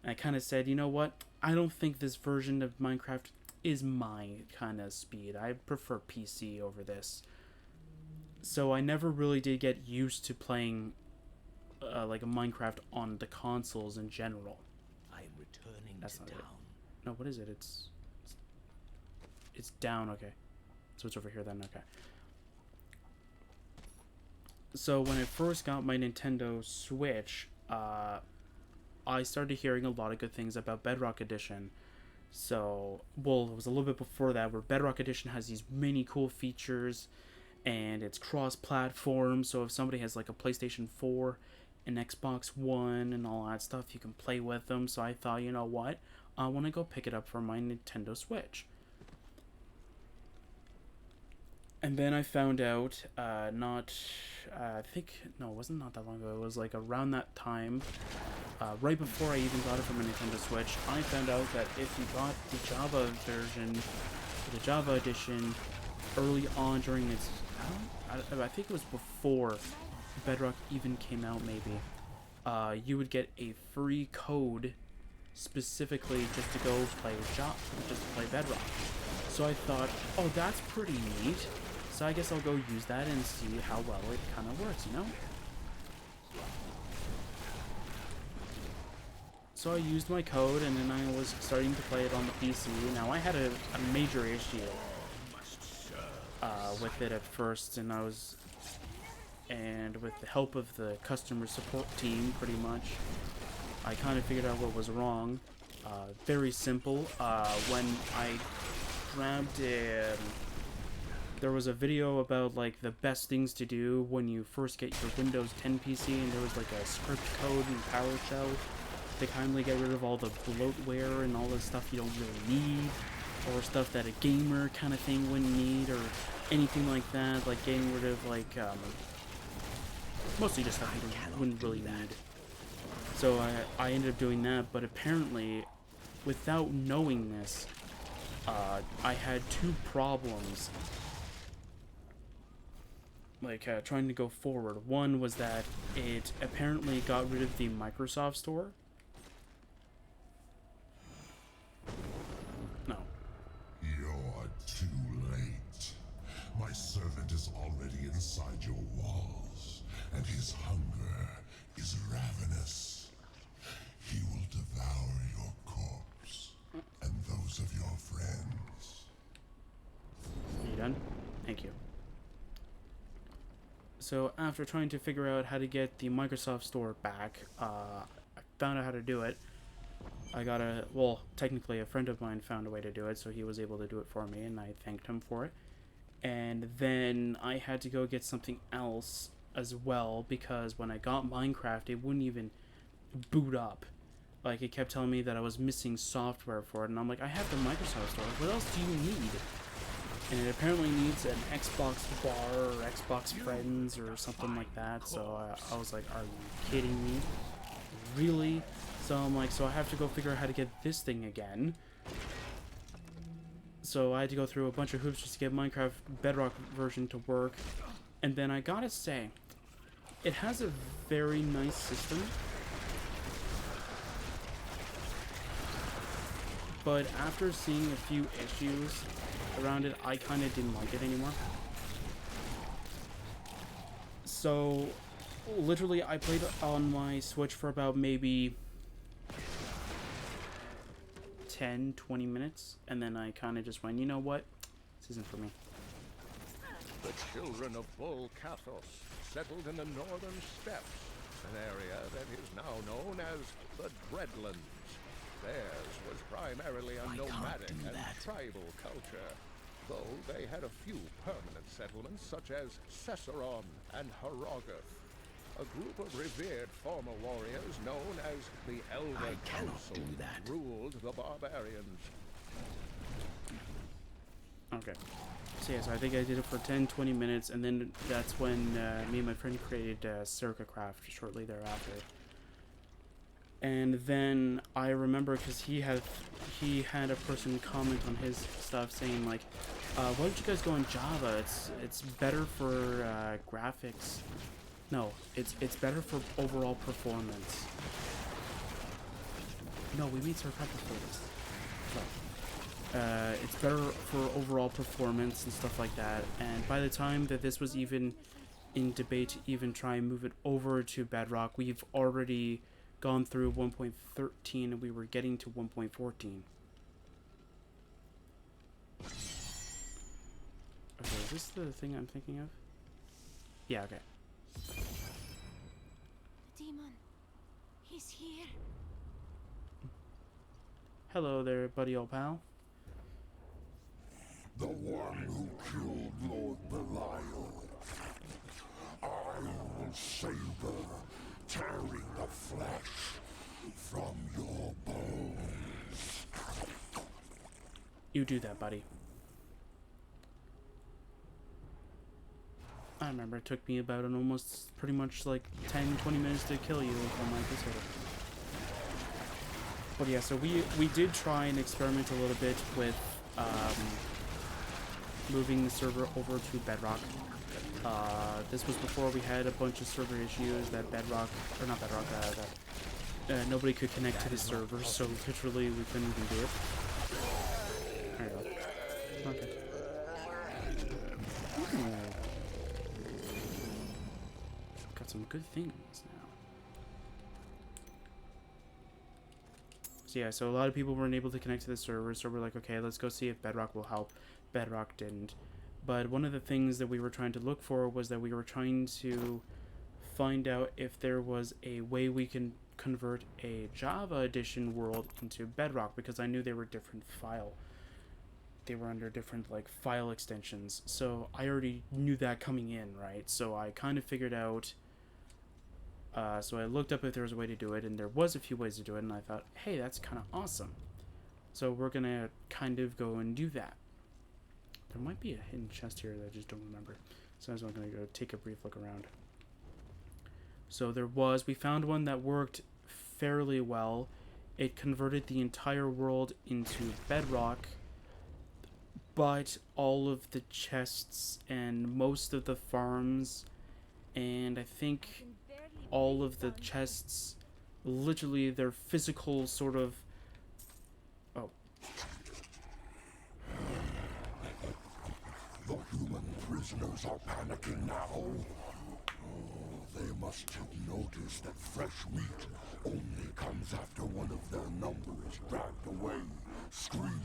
I kind of said, you know what, I don't think this version of Minecraft is my kind of speed. I prefer PC over this. So I never really did get used to playing like a Minecraft on the consoles in general. I am returning That's to not town. it. No, what is it? It's down, okay. So it's over here then, okay. So when I first got my Nintendo Switch, I started hearing a lot of good things about Bedrock Edition. So, well, it was a little bit before that, where Bedrock Edition has these many cool features, and it's cross-platform, so if somebody has like a PlayStation 4, an Xbox One, and all that stuff, you can play with them. So I thought, you know what, I want to go pick it up for my Nintendo Switch. And then I found out, I think, no, it wasn't not that long ago, it was like around that time, right before I even got it from a Nintendo Switch, I found out that if you got the Java version, the Java edition, early on during its, I think it was before Bedrock even came out maybe, you would get a free code specifically just to go play just to play Bedrock. So I thought, oh, that's pretty neat. So I guess I'll go use that and see how well it kind of works, you know? So I used my code, and then I was starting to play it on the PC. Now, I had a major issue with it at first, and with the help of the customer support team, pretty much, I kind of figured out what was wrong. Very simple. When I grabbed there was a video about like the best things to do when you first get your Windows 10 PC, and there was like a script code in PowerShell to kindly get rid of all the bloatware and all the stuff you don't really need, or stuff that a gamer kind of thing wouldn't need, or anything like that, like getting rid of like mostly just stuff you wouldn't really need. So I ended up doing that, but apparently without knowing this, I had two problems like trying to go forward. One was that it apparently got rid of the Microsoft Store. No. You're too late. My servant is already inside your walls, and his hunger is ravenous. He will devour your corpse and those of your friends. Are you done? Thank you. So after trying to figure out how to get the Microsoft Store back, I found out how to do it. Technically a friend of mine found a way to do it, so he was able to do it for me, and I thanked him for it. And then I had to go get something else as well, because when I got Minecraft, it wouldn't even boot up. Like, it kept telling me that I was missing software for it, and I'm like, I have the Microsoft Store, what else do you need? And it apparently needs an Xbox bar or Xbox Friends or something like that. So I was like, are you kidding me? Really? So I'm like, so I have to go figure out how to get this thing again. So I had to go through a bunch of hoops just to get Minecraft Bedrock version to work. And then I gotta say, it has a very nice system. But after seeing a few issues around it, I kind of didn't like it anymore. So, literally, I played on my Switch for about maybe 10-20 minutes, and then I kind of just went, you know what? This isn't for me. The children of Bull Kathos settled in the northern steppes, an area that is now known as the Dreadlands. Theirs was primarily a nomadic and tribal culture, though they had a few permanent settlements such as Cesseron and Harogoth, a group of revered former warriors known as the Elder Council ruled the barbarians. Okay. So yeah, so I think I did it for 10-20 minutes, and then that's when me and my friend created Circa Craft shortly thereafter. And then I remember because he had a person comment on his stuff saying like, why don't you guys go on Java? It's better for graphics. No, it's better for overall performance. No, we made Sir Pepper for this. So, it's better for overall performance and stuff like that. And by the time that this was even in debate to even try and move it over to Bedrock, we've already gone through 1.13 and we were getting to 1.14. Okay, is this the thing I'm thinking of? Yeah, okay. The demon. He's here. Hello there, buddy old pal. The one who killed Lord Belial. I will savor, tearing the flesh from your bones. You do that, buddy. I remember it took me about almost pretty much like 10-20 minutes to kill you if I'm like this sort of. But yeah, so we did try and experiment a little bit with moving the server over to Bedrock. This was before we had a bunch of server issues that Bedrock, or not Bedrock, that nobody could connect to the server, so literally we couldn't even do it. There you go. Okay. Got some good things now. So yeah, so a lot of people weren't able to connect to the server, so we're like, okay, let's go see if Bedrock will help. Bedrock didn't. But one of the things that we were trying to look for was that we were trying to find out if there was a way we can convert a Java edition world into Bedrock, because I knew they were different file. They were under different like file extensions. So I already knew that coming in, right? So I kind of figured out, so I looked up if there was a way to do it, and there was a few ways to do it, and I thought, hey, that's kind of awesome. So we're gonna kind of go and do that. There might be a hidden chest here that I just don't remember. So I'm going to go take a brief look around. So we found one that worked fairly well. It converted the entire world into Bedrock, but all of the chests and most of the farms, and I think all of the chests, literally their physical sort of... Oh. The human prisoners are panicking now. Oh, they must have noticed that fresh meat only comes after one of their number is dragged away, screaming.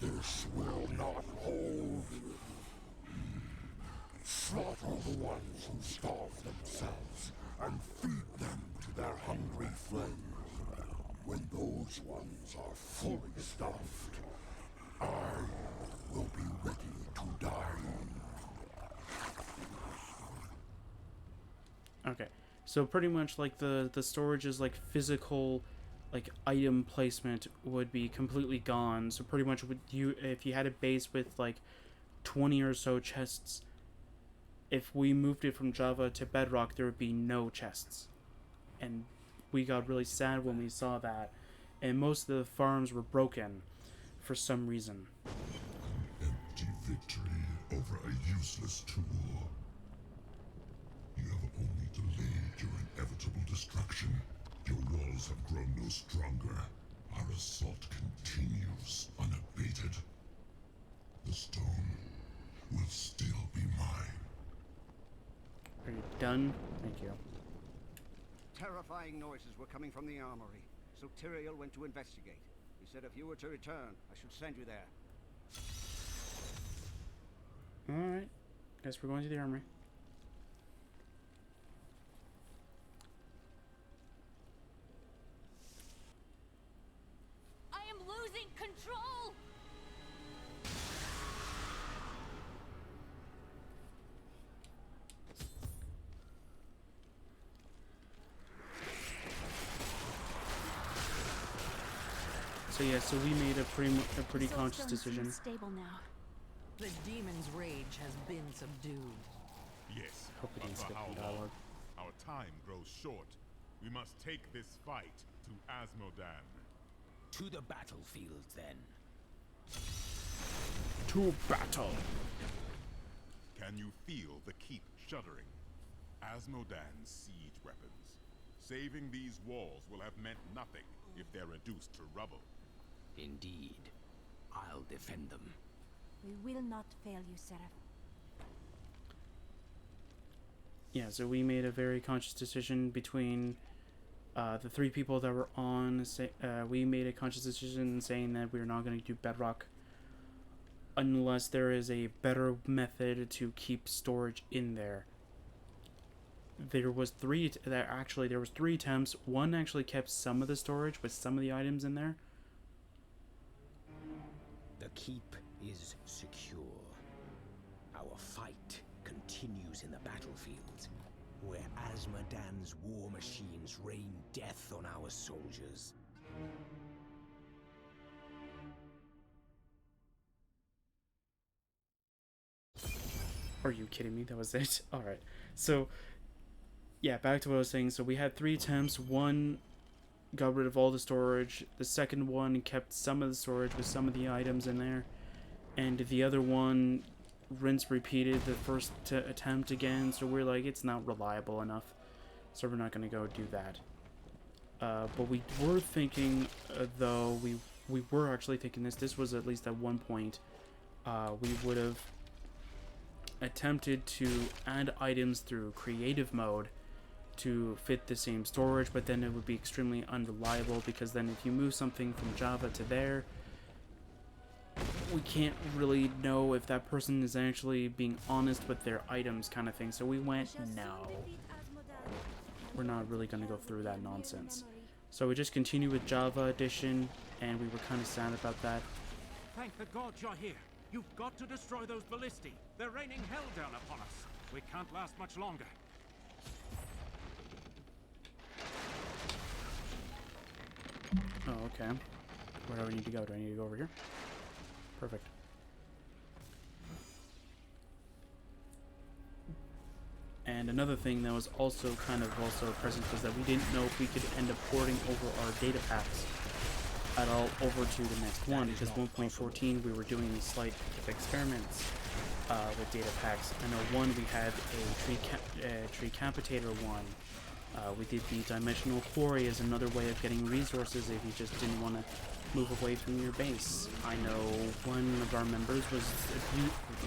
This will not hold. Slaughter the ones who starve themselves and feed them to their hungry friends. When those ones are fully stuffed, I will be ready to die. Okay, so pretty much like the storage's like physical like item placement would be completely gone. So pretty much if you had a base with like 20 or so chests, if we moved it from Java to Bedrock, there would be no chests. And we got really sad when we saw that. And most of the farms were broken for some reason. Empty victory over a useless tool. You have only delayed your inevitable destruction. Your walls have grown no stronger. Our assault continues unabated. The stone will still be mine. Are you done? Thank you. Terrifying noises were coming from the armory, so Tyrael went to investigate. He said if you were to return, I should send you there. Alright. Guess we're going to the armory. I am losing control! So yeah, so we made a pretty conscious decision. Stable now. The demon's rage has been subdued. Yes, Hope we but didn't for skip how the long? dialogue. Our time grows short. We must take this fight to Asmodan. To the battlefield, then. To battle. Can you feel the keep shuddering? Asmodan's siege weapons. Saving these walls will have meant nothing if they're reduced to rubble. Indeed. I'll defend them. We will not fail you, Seraph. Yeah, so we made a very conscious decision between the three people that were on. We made a conscious decision saying that we're not going to do bedrock unless there is a better method to keep storage in there. There was three attempts. One actually kept some of the storage with some of the items in there. The keep is secure. Our fight continues in the battlefield, where Asmodan's war machines rain death on our soldiers. Are you kidding me? That was it? Alright. So, yeah, back to what I was saying. So we had 3 attempts. One got rid of all the storage. The second one kept some of the storage with some of the items in there. And the other one repeated the first attempt again. So we're like, it's not reliable enough. So we're not going to go do that. But we were thinking, though, we were actually thinking this was at least at one point, we would have attempted to add items through creative mode to fit the same storage, but then it would be extremely unreliable, because then if you move something from Java to there, we can't really know if that person is actually being honest with their items, kind of thing. So we went, no, we're not really going to go through that nonsense. So we just continued with Java Edition, and we were kind of sad about that. Thank the gods you're here. You've got to destroy those ballistae. They're raining hell down upon us. We can't last much longer. Oh, okay. Where do I need to go? Do I need to go over here? Perfect. And another thing that was also kind of present was that we didn't know if we could end up porting over our data packs at all over to the next one, because 1.14 we were doing slight experiments with data packs. I know one we had a tree capitator one. We did the dimensional quarry as another way of getting resources if you just didn't want to move away from your base. I know one of our members was,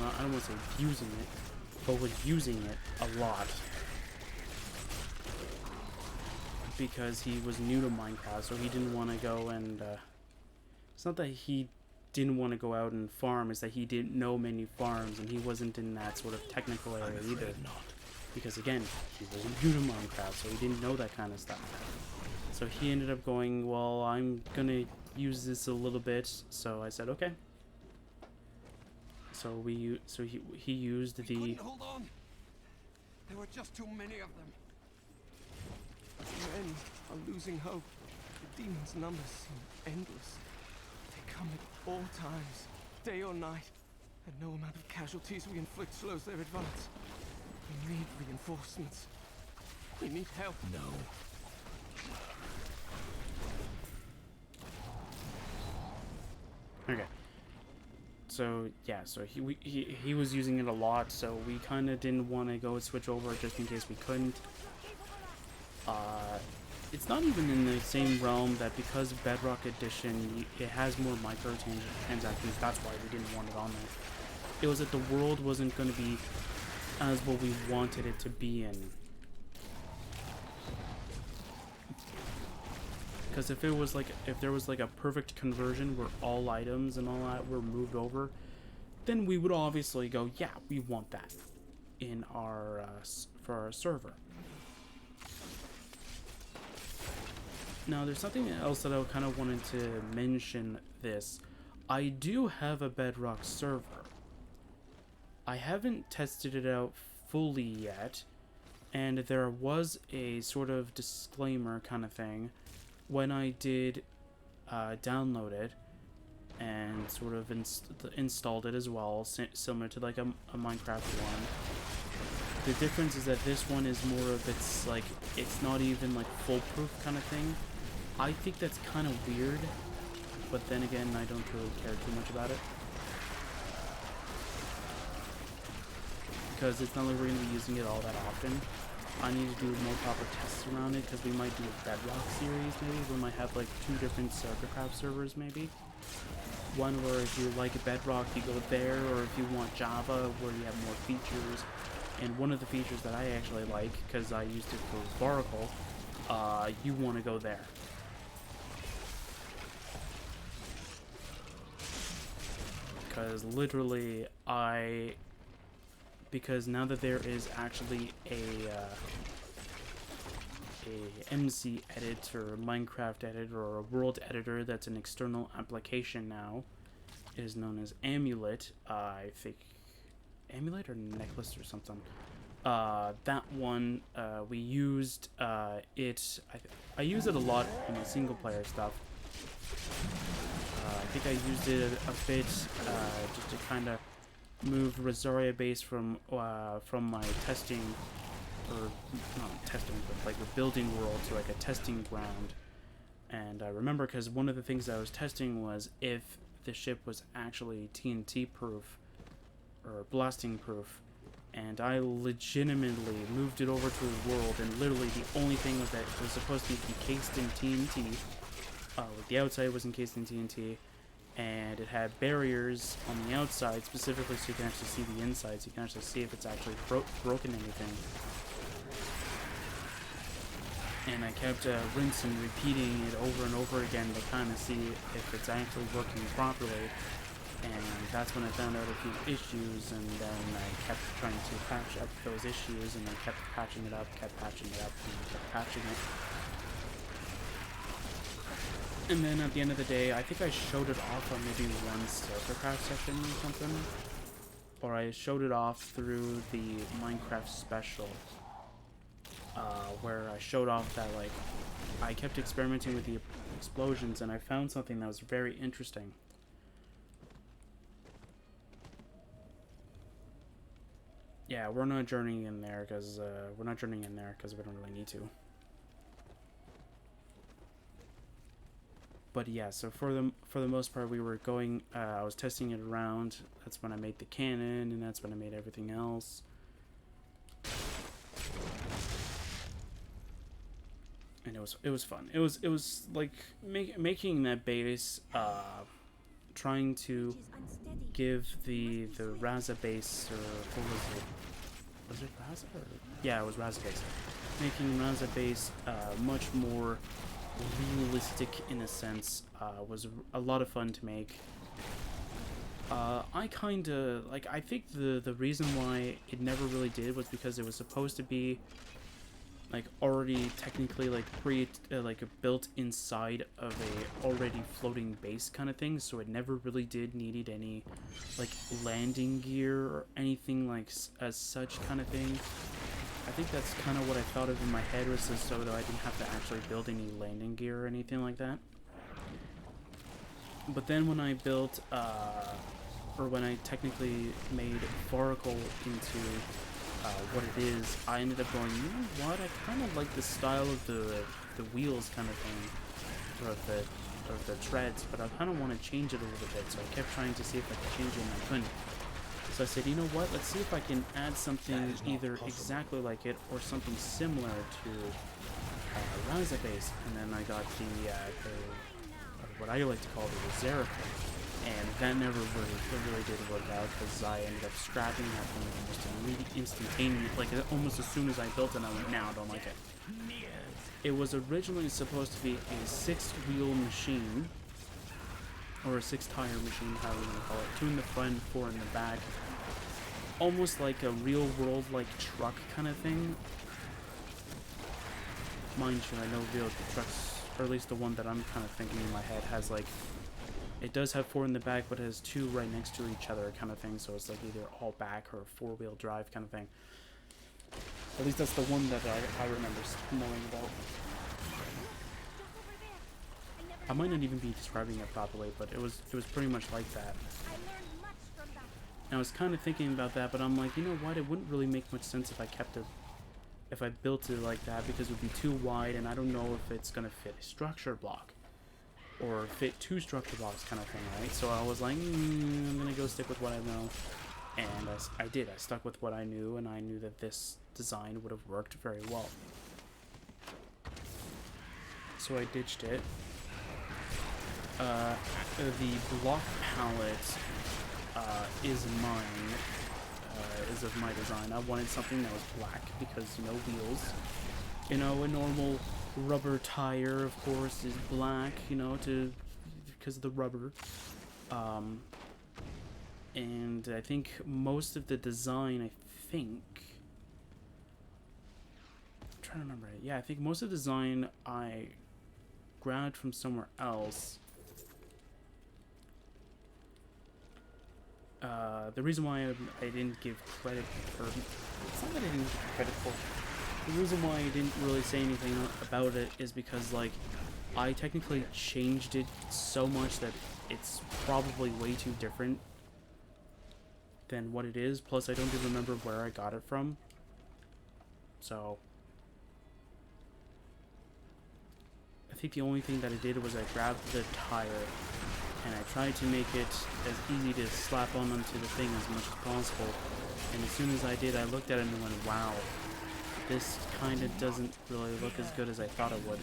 I don't want to say abusing it, but was using it a lot. Because he was new to Minecraft, so he didn't want to go and, it's not that he didn't want to go out and farm, it's that he didn't know many farms, and he wasn't in that sort of technical area either. Because again, he was new to Minecraft, so he didn't know that kind of stuff. So he ended up going, well, I'm gonna use this a little bit, so I said, okay. So he used the... Couldn't hold on. There were just too many of them. Men are losing hope. The demons' numbers seem endless. They come at all times, day or night, and no amount of casualties we inflict slows their advance. We need reinforcements. We need help. No. Okay. So yeah, so he was using it a lot, so we kind of didn't want to go and switch over just in case we couldn't. It's not even in the same realm that because Bedrock Edition, it has more microtransactions, that's why we didn't want it on there. It was that the world wasn't going to be as what we wanted it to be in. Because if there was like a perfect conversion where all items and all that were moved over, then we would obviously go, yeah, we want that in our for our server. Now, there's something else that I kind of wanted to mention this. I do have a Bedrock server. I haven't tested it out fully yet, and there was a sort of disclaimer kind of thing when I did download it and sort of installed it as well, similar to like a Minecraft one. the difference is that this one is more of it's like it's not even like foolproof kind of thing. I think that's kind of weird, but then again, I don't really care too much about it because it's not like we're going to be using it all that often. I need to do more proper tests around it because we might do a Bedrock series maybe. We might have like 2 different StarCraft servers maybe. One where if you like Bedrock you go there, or if you want Java where you have more features. And one of the features that I actually like, because I used it for Oracle, you want to go there. Because literally because now that there is actually a MC editor, Minecraft editor, or a world editor that's an external application now, it is known as Amulet. I think Amulet or Necklace or something. That one we used it. I use it a lot in my single player stuff. I think I used it a bit just to kind of move Rosaria base from my testing, or not testing, but like a building world to like a testing ground. And I remember because one of the things I was testing was if the ship was actually TNT proof or blasting proof, and I legitimately moved it over to a world, and literally the only thing was that it was supposed to be encased in TNT. Like the outside was encased in TNT, and it had barriers on the outside specifically so you can actually see the inside, so you can actually see if it's actually broken anything. And I kept rinsing, repeating it over and over again to kind of see if it's actually working properly. And that's when I found out a few issues, and then I kept trying to patch up those issues, and I kept patching it up, and kept patching it. And then at the end of the day, I think I showed it off on maybe one StarCraft session or something. Or I showed it off through the Minecraft special. Where I showed off that, like, I kept experimenting with the explosions, and I found something that was very interesting. Yeah, we're not journeying in there because we don't really need to. But yeah, so for the most part, we were going. I was testing it around. That's when I made the cannon, and that's when I made everything else. And it was fun. It was like making that base, trying to give the Raza base, or what was it? Was it Raza? Or, yeah, it was Raza base. Making Raza base much more realistic in a sense was a lot of fun to make. I kind of like. I think the reason why it never really did was because it was supposed to be like already technically like built inside of a already floating base kind of thing, so it never really did needed any like landing gear or anything like as such kind of thing. I think that's kind of what I thought of in my head, was just so that I didn't have to actually build any landing gear or anything like that. But then when I built or when I technically made Oracle into what it is, I ended up going, you know what, I kind of like the style of the wheels kind of thing, or the treads, but I kind of want to change it a little bit, so I kept trying to see if I could change it, and I couldn't. So I said, you know what, let's see if I can add something either exactly like it, or something similar to Raza base, and then I got the what I like to call the Reserve. And that never really did work out, because I ended up scrapping that thing almost instantaneously. Like almost as soon as I built it, I went, "Nah, I don't like it." It was originally supposed to be a 6-wheel machine, or a 6-tire machine, however you want to call it. 2 in the front, 4 in the back. Almost like a real world like truck kind of thing. Mind you, I know real trucks, or at least the one that I'm kind of thinking in my head, has like. It does have 4 in the back, but it has 2 right next to each other kind of thing, so it's like either all back or 4-wheel drive kind of thing. At least that's the one that I remember knowing about. I might not even be describing it properly, but it was pretty much like that. And I was kind of thinking about that, but I'm like, you know what? It wouldn't really make much sense if I kept it, if I built it like that, because it would be too wide, and I don't know if it's gonna fit a structure block or fit 2 structure blocks, kind of thing, right? So I was like, I'm gonna go stick with what I know, and I did. I stuck with what I knew, and I knew that this design would have worked very well. So I ditched it. The block palette is mine, is of my design. I wanted something that was black because, you know, wheels. You know, a normal rubber tire, of course, is black, you know, because of the rubber. And I think most of the design, I'm trying to remember it. Yeah, I think most of the design I grabbed from somewhere else. The reason why I didn't give credit for... It's not that I didn't give credit for... The reason why I didn't really say anything about it is because, like, I technically changed it so much that it's probably way too different than what it is. Plus, I don't even remember where I got it from. So... I think the only thing that I did was I grabbed the tire and I tried to make it as easy to slap on onto the thing as much as possible. And as soon as I did, I looked at it and went, wow, this kind of doesn't really look as good as I thought it would.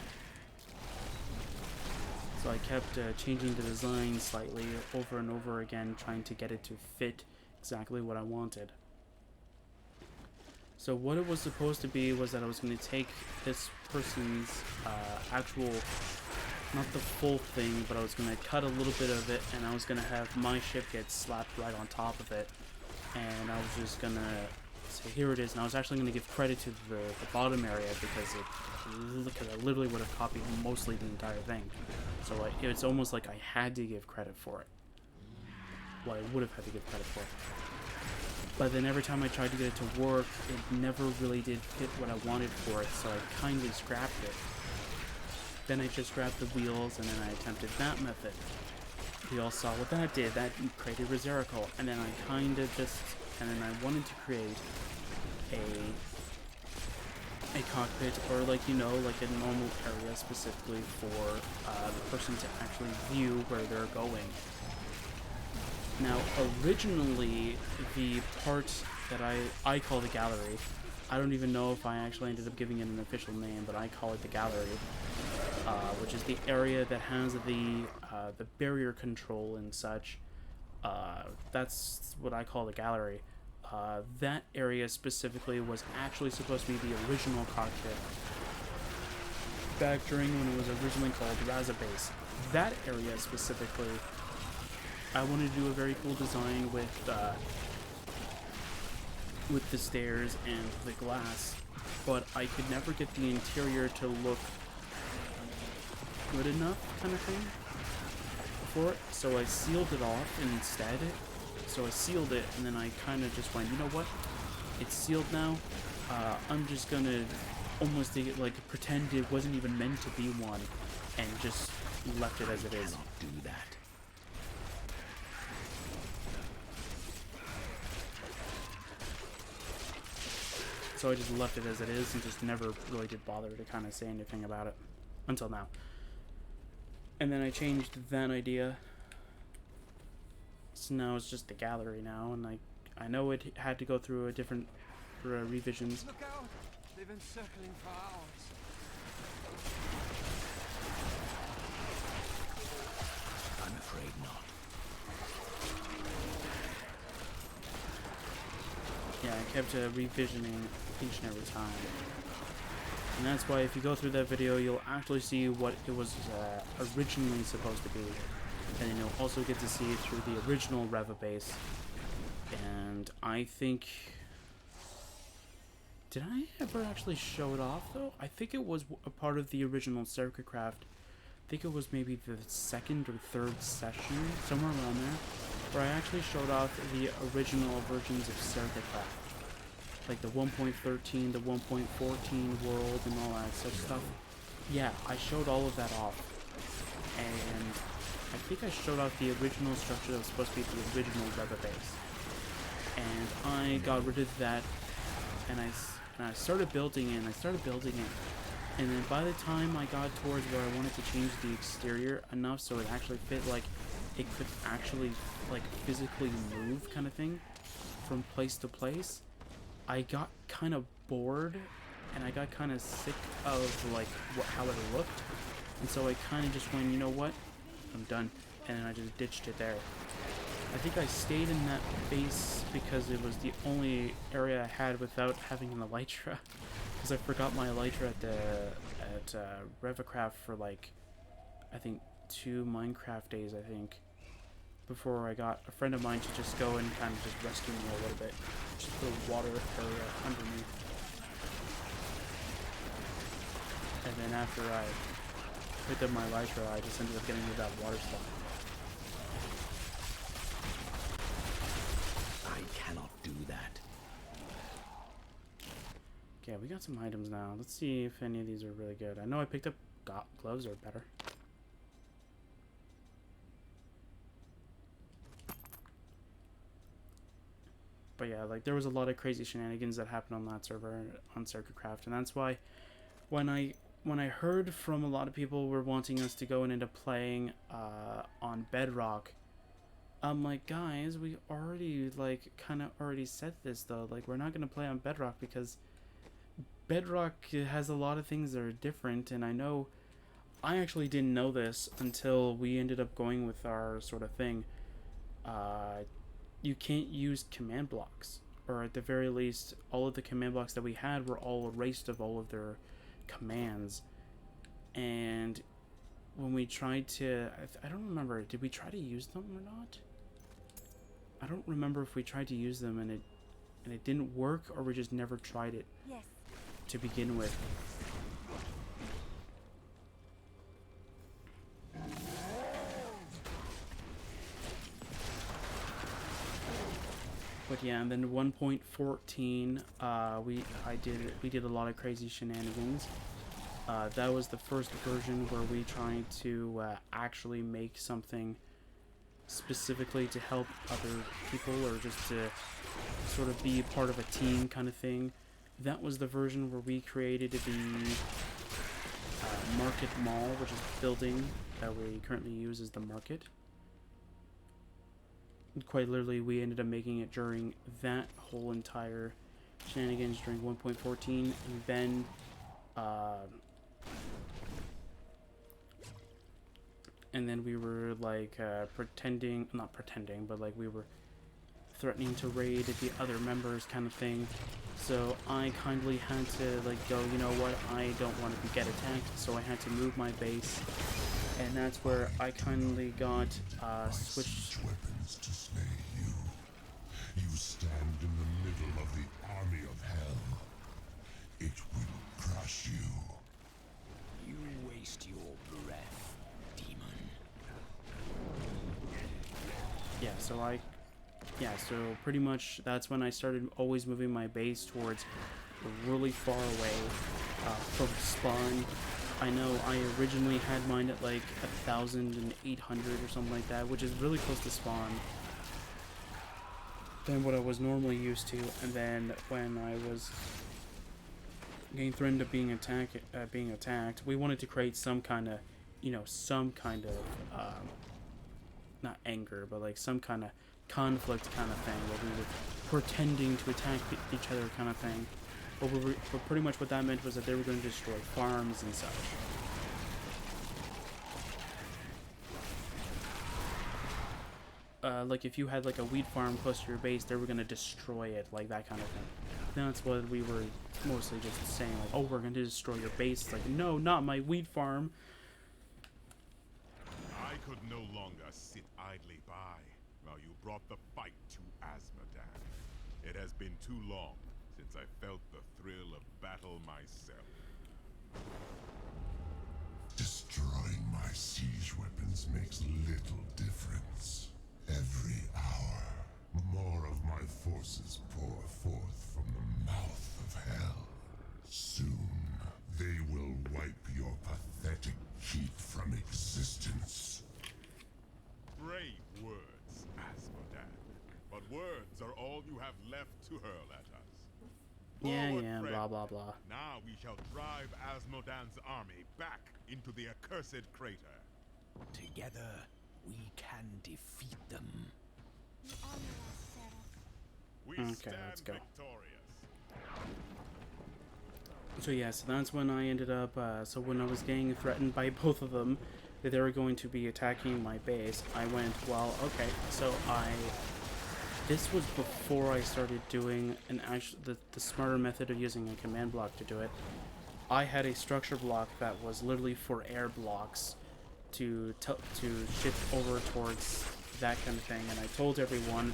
So I kept changing the design slightly over and over again, trying to get it to fit exactly what I wanted. So what it was supposed to be was that I was going to take this person's actual, not the full thing, but I was going to cut a little bit of it, and I was going to have my ship get slapped right on top of it. And I was just going to say, here it is. And I was actually going to give credit to the bottom area because I literally would have copied mostly the entire thing. So it's almost like I had to give credit for it. Well, I would have had to give credit for it. But then every time I tried to get it to work, it never really did fit what I wanted for it, so I kindly scrapped it. Then I just grabbed the wheels, and then I attempted that method. We all saw what that did. That created Resericol. And then I kind of just... And then I wanted to create a cockpit, or like, you know, like a normal area specifically for the person to actually view where they're going. Now, originally, the part that I call the gallery, I don't even know if I actually ended up giving it an official name, but I call it the gallery, which is the area that has the barrier control and such. That's what I call the gallery. That area specifically was actually supposed to be the original cockpit back during when it was originally called Raza Base. That area specifically, I wanted to do a very cool design with the stairs and the glass, but I could never get the interior to look good enough, kind of thing, for it. So I sealed it off instead. So I sealed it, and then I kind of just went, you know what? It's sealed now. I'm just gonna almost like pretend it wasn't even meant to be one, and just left it as it is. Do that. So I just left it as it is and just never really did bother to kind of say anything about it until now. And then I changed that idea. So now it's just the gallery now, and I know it had to go through a different revisions. Look out! They've been circling for hours. I'm afraid not. Yeah, I kept revisioning each and every time. And that's why if you go through that video, you'll actually see what it was originally supposed to be. And then you'll also get to see it through the original Reva base. And I think... Did I ever actually show it off, though? I think it was a part of the original Circuit Craft. I think it was maybe the second or third session, somewhere around there, where I actually showed off the original versions of Circuit Craft. Like the 1.13, the 1.14 world, and all that such stuff. Yeah, I showed all of that off. And I think I showed off the original structure that was supposed to be the original Reva base. and I got rid of that, and I started building it, and then by the time I got towards where I wanted to change the exterior enough so it actually fit, like, it could actually, like, physically move kind of thing from place to place, I got kind of bored, and I got kind of sick of, like, how it looked, and so I kind of just went, you know what, I'm done, and then I just ditched it there. I think I stayed in that base because it was the only area I had without having an elytra, because I forgot my elytra at Revacraft for, like, I think 2 Minecraft days, I think, before I got a friend of mine to just go and kind of just rescue me a little bit, just put a water area underneath. And then after I picked up my elytra, I just ended up getting rid of that water stuff. I cannot do that. Okay, we got some items now. Let's see if any of these are really good. I know I picked up gloves are better. But yeah, like, there was a lot of crazy shenanigans that happened on that server, on Circuitcraft, and that's why when I heard from a lot of people were wanting us to go and end up playing on Bedrock, I'm like, guys, we already, like, kind of already said this, though. Like, we're not going to play on Bedrock because Bedrock has a lot of things that are different, and I know I actually didn't know this until we ended up going with our sort of thing. You can't use command blocks, or at the very least, all of the command blocks that we had were all erased of all of their commands. And when we tried to, I don't remember, did we try to use them or not? I don't remember if we tried to use them and it didn't work, or we just never tried it to begin with. But yeah, and then 1.14, we did a lot of crazy shenanigans. That was the first version where we tried to actually make something specifically to help other people, or just to sort of be part of a team kind of thing. That was the version where we created the Market Mall, which is the building that we currently use as the market. Quite literally, we ended up making it during that whole entire shenanigans during 1.14, and then we were like not pretending, but like we were threatening to raid the other members kind of thing. So I kindly had to like go, you know what, I don't want to get attacked, so I had to move my base, and that's where I kindly got switched weapons to slay you. You stand in the middle of the army of hell. It will crush you. You waste your breath, demon. So pretty much that's when I started always moving my base towards really far away from spawn. I know I originally had mine at like 1,800 or something like that, which is really close to spawn than what I was normally used to. And then when I was getting threatened of being attacked, we wanted to create some kind of, not anger, but like some kind of conflict kind of thing, where we were pretending to attack each other kind of thing. But pretty much what that meant was that they were going to destroy farms and such. Like if you had like a wheat farm close to your base, they were going to destroy it, like that kind of thing. That's what we were mostly just saying, like, oh, we're going to destroy your base. It's like, no, not my wheat farm. I could no longer sit idly by while you brought the fight to Azmodan. It has been too long since I felt the thrill of battle myself. Destroying my siege weapons makes little difference. Every hour, more of my forces pour forth from the mouth of hell. Soon, they will wipe your pathetic keep from existence. Brave words, Azmodan. But words are all you have left to hurl at us. Yeah, Forward, yeah, friend. blah, blah, blah. Now we shall drive Asmodan's army back into the accursed crater. Together, we can defeat them. We Okay, stand let's go. victorious. So yeah, so that's when I ended up, so when I was getting threatened by both of them, that they were going to be attacking my base, I went, well, okay, so this was before I started doing the smarter method of using a command block to do it. I had a structure block that was literally for air blocks to shift over towards that kind of thing, and I told everyone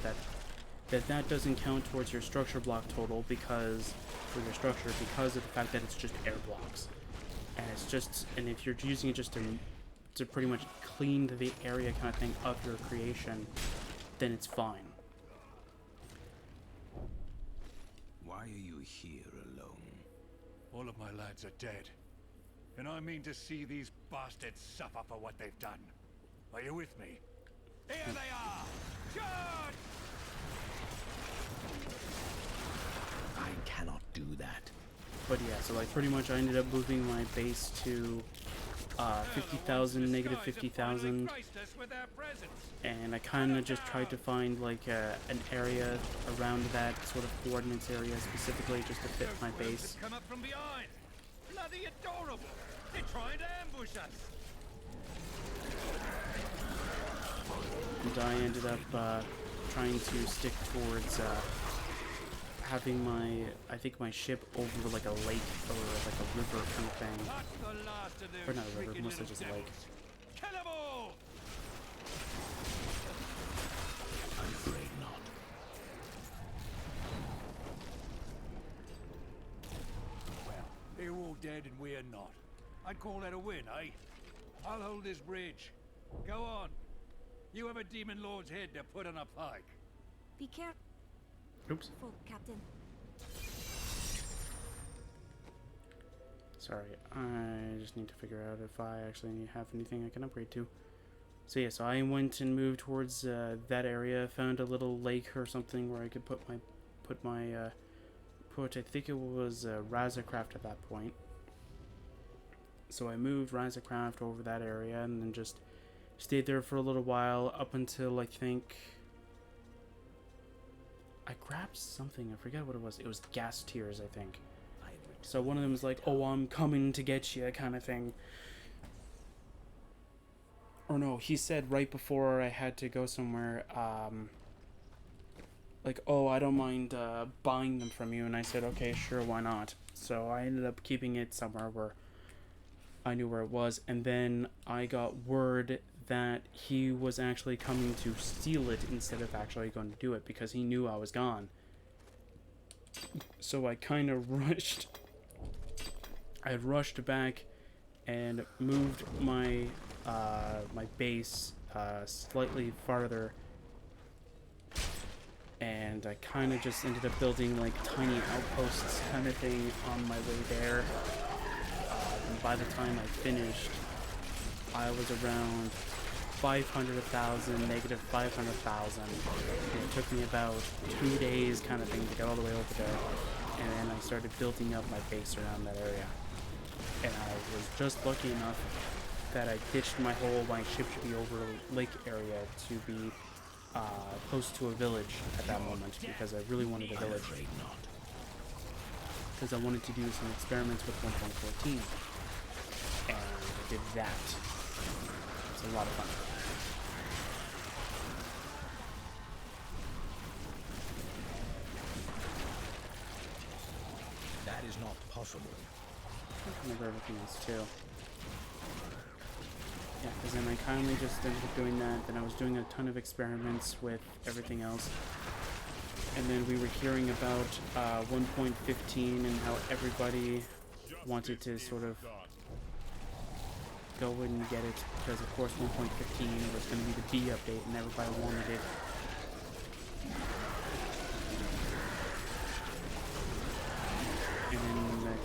that doesn't count towards your structure block total because of the fact that it's just air blocks, and if you're using it just to pretty much clean the area kind of thing of your creation, then it's fine. Why are you here alone? All of my lads are dead. And I mean to see these bastards suffer for what they've done. Are you with me? Here they are! Charge! I cannot do that. But yeah, so like pretty much I ended up moving my base to 50,000, negative 50,000, and I kind of just tried to find like an area around that sort of coordinates area specifically just to fit my base. Come up from behind! Bloody adorable! They're trying to ambush us! And I ended up trying to stick towards having my ship over like a lake or like a river kind of thing. Or not a river, mostly just a lake. Kill them all! I'm afraid not. Well, they're all dead and we're not. I'd call that a win, eh? I'll hold this bridge. Go on. You have a demon lord's head to put on a pike. Be careful. Oops. Captain. Sorry, I just need to figure out if I actually have anything I can upgrade to. So yeah, so I went and moved towards that area, found a little lake or something where I could put I think it was Razzacraft at that point. So I moved Razzacraft over that area and then just stayed there for a little while up until I think I grabbed something. I forget what it was. It was gas tears, I think. So one of them was like, "Oh, I'm coming to get you," kind of thing. Or no, he said right before I had to go somewhere, like, "Oh, I don't mind buying them from you," and I said, "Okay, sure, why not?" So I ended up keeping it somewhere where I knew where it was, and then I got word that he was actually coming to steal it instead of actually going to do it because he knew I was gone. So I kind of rushed. I rushed back and moved my my base slightly farther, and I kind of just ended up building like tiny outposts kind of thing on my way there. And by the time I finished, I was around 500,000, negative 500,000. It took me about 2 days kind of thing to get all the way over there. And then I started building up my base around that area. And I was just lucky enough that I ditched my ship should be over a lake area to be close to a village at that moment because I really wanted a village. Because I wanted to do some experiments with 1.14. And I did that. It's a lot of fun. That is not possible. I can remember everything else too. Yeah, because then I kindly just ended up doing that. Then I was doing a ton of experiments with everything else. And then we were hearing about 1.15 and how everybody wanted to sort of go and get it. Because of course 1.15 was going to be the B update and everybody wanted it. And then I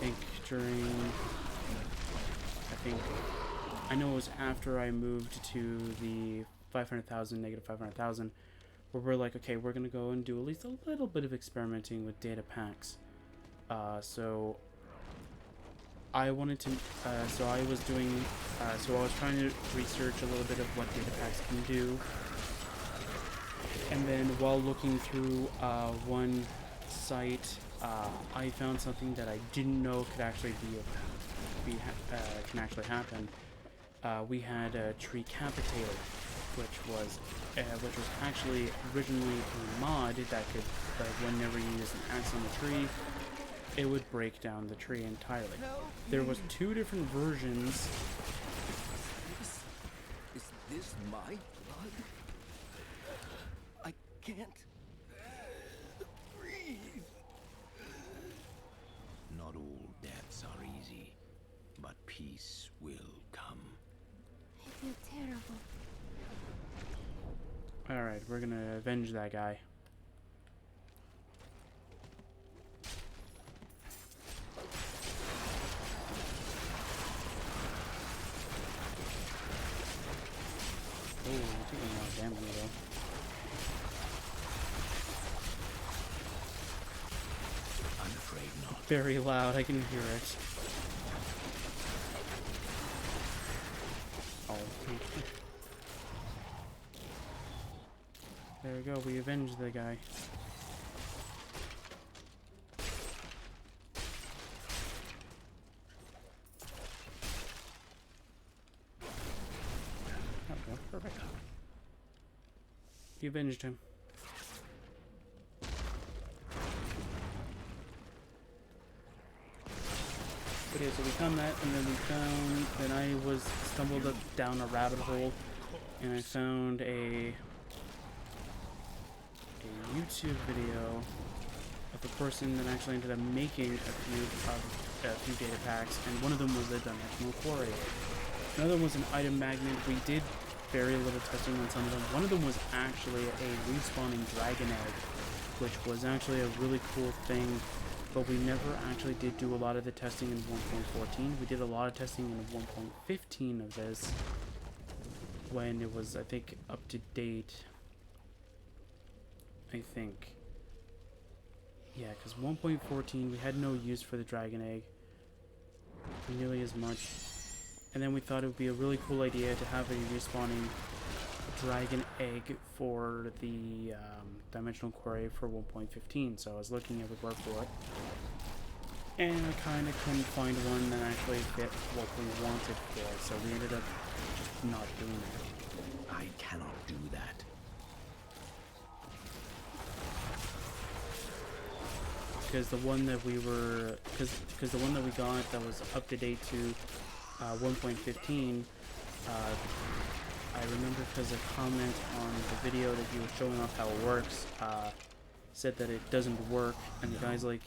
think I know it was after I moved to the 500,000, negative 500,000, where we're like, okay, we're gonna go and do at least a little bit of experimenting with data packs. So I wanted to, so I was trying to research a little bit of what data packs can do. And then while looking through one site, I found something that I didn't know could actually can actually happen. We had a tree capitator, which was actually originally a mod that could, whenever you use an axe on the tree, it would break down the tree entirely. There was 2 different versions. Is this my blood? I can't breathe. Not all deaths are easy, but peace will come. I feel terrible. Alright, we're gonna avenge that guy. Oh, I'm taking a lot of damage though. I'm afraid not. Very loud, I can hear it. Oh. There we go, we avenged the guy. Okay, perfect. You avenged him. Okay, so we found that, and then I stumbled down a rabbit hole, and I found a YouTube video of a person that actually ended up making a few data packs, and one of them was a dimensional quarry. Another was an item magnet. We did very little testing on some of them. One of them was actually a respawning dragon egg, which was actually a really cool thing, but we never actually did do a lot of the testing in 1.14. We did a lot of testing in 1.15 of this, when it was, I think, up to date. I think. Yeah, because 1.14, we had no use for the dragon egg nearly as much. And then we thought it would be a really cool idea to have a respawning dragon egg for the dimensional quarry for 1.15. So I was looking at the word for it, and I kind of couldn't find one that actually fit what we wanted for it. So we ended up just not doing it. I cannot do that. Because the one that we were, because the one that we got that was up to date to 1.15, I remember because a comment on the video that he was showing off how it works said that it doesn't work, and the guy's like,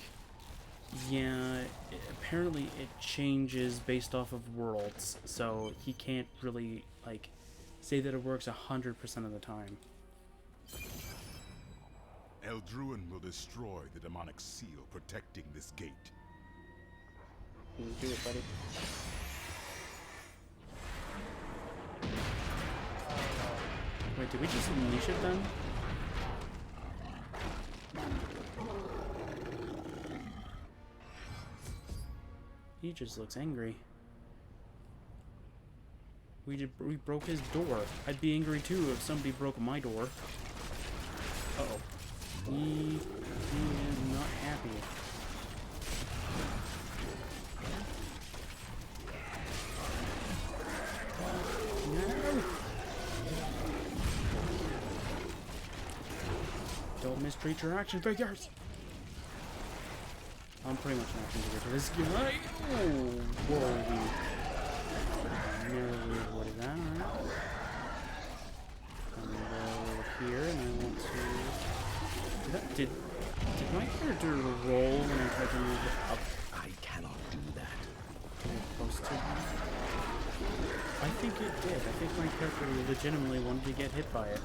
yeah, apparently it changes based off of worlds, so he can't really like say that it works 100% of the time. Eldruin will destroy the demonic seal protecting this gate. You can do it, buddy. Wait, did we just unleash it then? He just looks angry. We broke his door. I'd be angry too if somebody broke my door. Uh-oh. He is not happy. No! Don't mistreat your action figures! I'm pretty much not going to get to this guy. Oh, whoa. Nearly avoided that, alright. I'm gonna go here, and I want to... Did my character roll when I tried to move it up? I cannot do that. Did it supposed to? I think it did. I think my character legitimately wanted to get hit by it.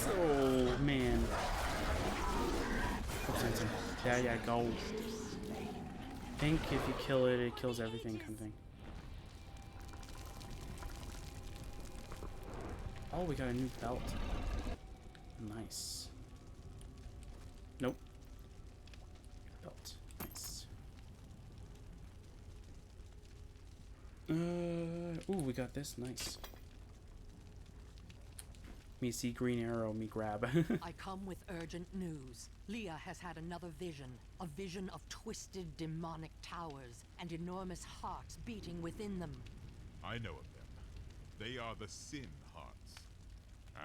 Oh, man. There you go. I think if you kill it, it kills everything kind of thing. Oh, we got a new belt. Nice. Nope. Belt. Nice. Ooh, we got this. Nice. Me see green arrow, me grab. I come with urgent news. Leah has had another vision. A vision of twisted demonic towers and enormous hearts beating within them. I know of them. They are the Sin Hearts.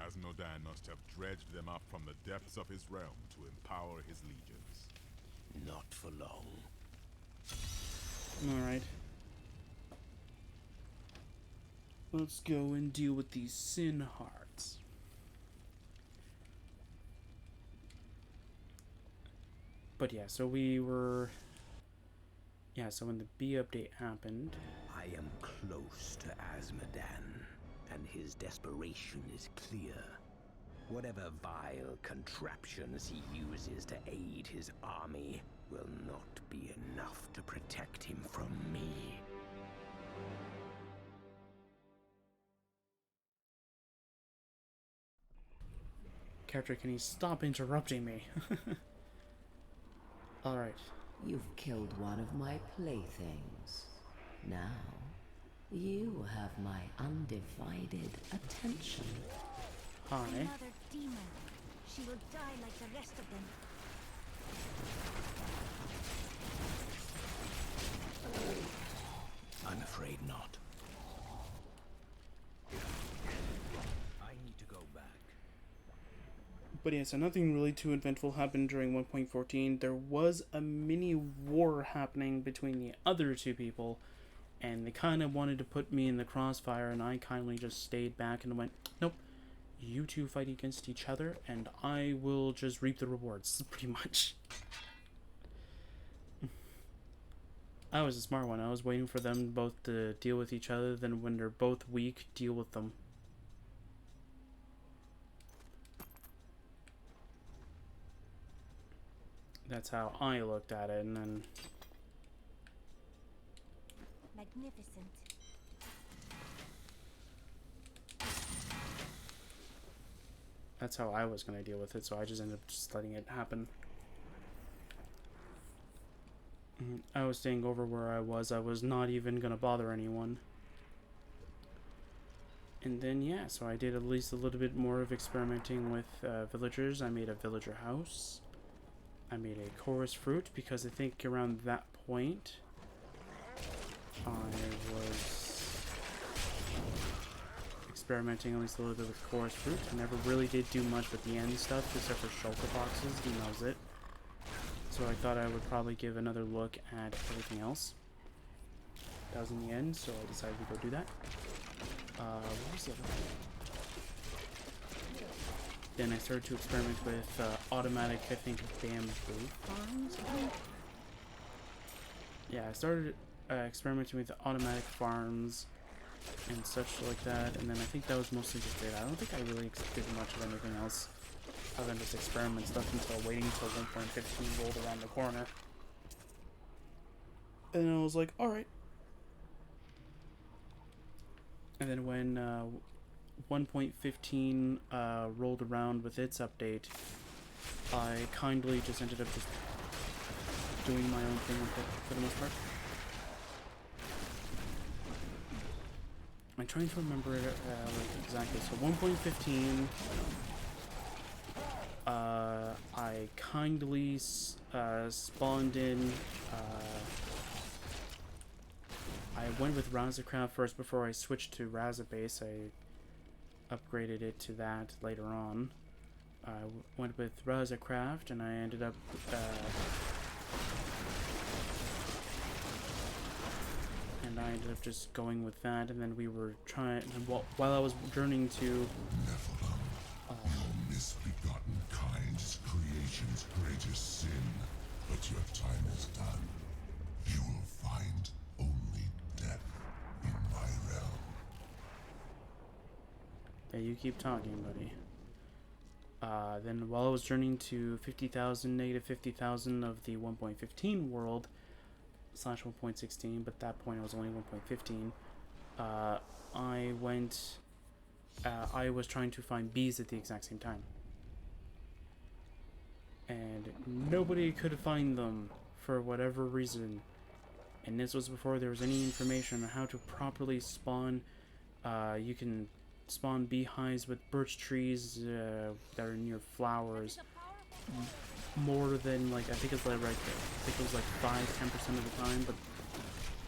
Asmodan must have dredged them up from the depths of his realm to empower his legions. Not for long. Alright. Let's go and deal with these Sin Hearts. But yeah, so we were... Yeah, so when the B update happened... I am close to Asmodan, and his desperation is clear. Whatever vile contraptions he uses to aid his army will not be enough to protect him from me. Character, can you stop interrupting me? Alright. You've killed one of my playthings. Now, you have my undivided attention. Hi. Another demon. She will die like the rest of them. I'm afraid not. I need to go back. But yeah, so nothing really too eventful happened during 1.14. There was a mini war happening between the other two people, and they kind of wanted to put me in the crossfire, and I kindly just stayed back and went, nope, you two fight against each other, and I will just reap the rewards, pretty much. I was a smart one. I was waiting for them both to deal with each other, then when they're both weak, deal with them. That's how I looked at it, and then... Magnificent. That's how I was going to deal with it, so I just ended up just letting it happen. I was staying over where I was not even going to bother anyone. And then, yeah, so I did at least a little bit more of experimenting with villagers. I made a villager house. I made a chorus fruit because I think around that point I was experimenting at least a little bit with chorus fruit. I never really did do much with the end stuff except for shulker boxes, and that was it. So I thought I would probably give another look at everything else. That was in the end, so I decided to go do that. What was the other thing? Then I started to experiment with automatic, I think, bamboo farms, I think? Yeah, I started experimenting with automatic farms and such like that, and then I think that was mostly just it. I don't think I really did much of anything else other than just experiment stuff until waiting until 1.15 rolled around the corner. And then I was like, alright. And then when 1.15 rolled around with its update, I kindly just ended up just doing my own thing with it for the most part. I'm trying to remember like exactly. So 1.15, I kindly spawned in. I went with Razzacraft first before I switched to Razabase. I upgraded it to that later on. I went with Razzacraft, and I ended up just going with that. And then we were trying. And while I was journeying to Nephilim, your misbegotten kind is creation's greatest sin, but your time is done. You will find only death in my realm. Yeah, you keep talking, buddy. Then while I was journeying to 50,000, negative 50,000 of the 1.15 world, / 1.16, but at that point it was only 1.15, I went I was trying to find bees at the exact same time. And nobody could find them for whatever reason. And this was before there was any information on how to properly spawn. You can spawn beehives with birch trees that are near flowers. More than, like, I think it's like right there. I think it was like 5-10% of the time,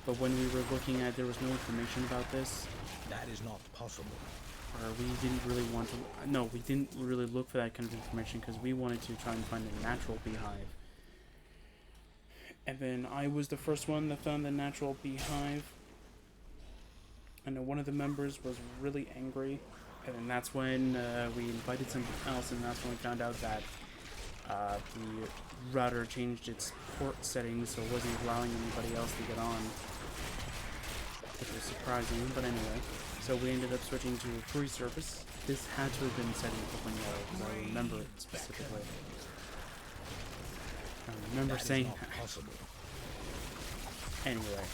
but when we were looking at, there was no information about this. That is not possible. Or we didn't really want to. No, we didn't really look for that kind of information because we wanted to try and find a natural beehive. And then I was the first one that found the natural beehive. And one of the members was really angry. And then that's when we invited somebody else, and that's when we found out that the router changed its port settings, so it wasn't allowing anybody else to get on. Which was surprising, but anyway. So we ended up switching to a free service. This had to have been set in Pokemon because I remember it specifically. I remember saying that. Possible. Anyway.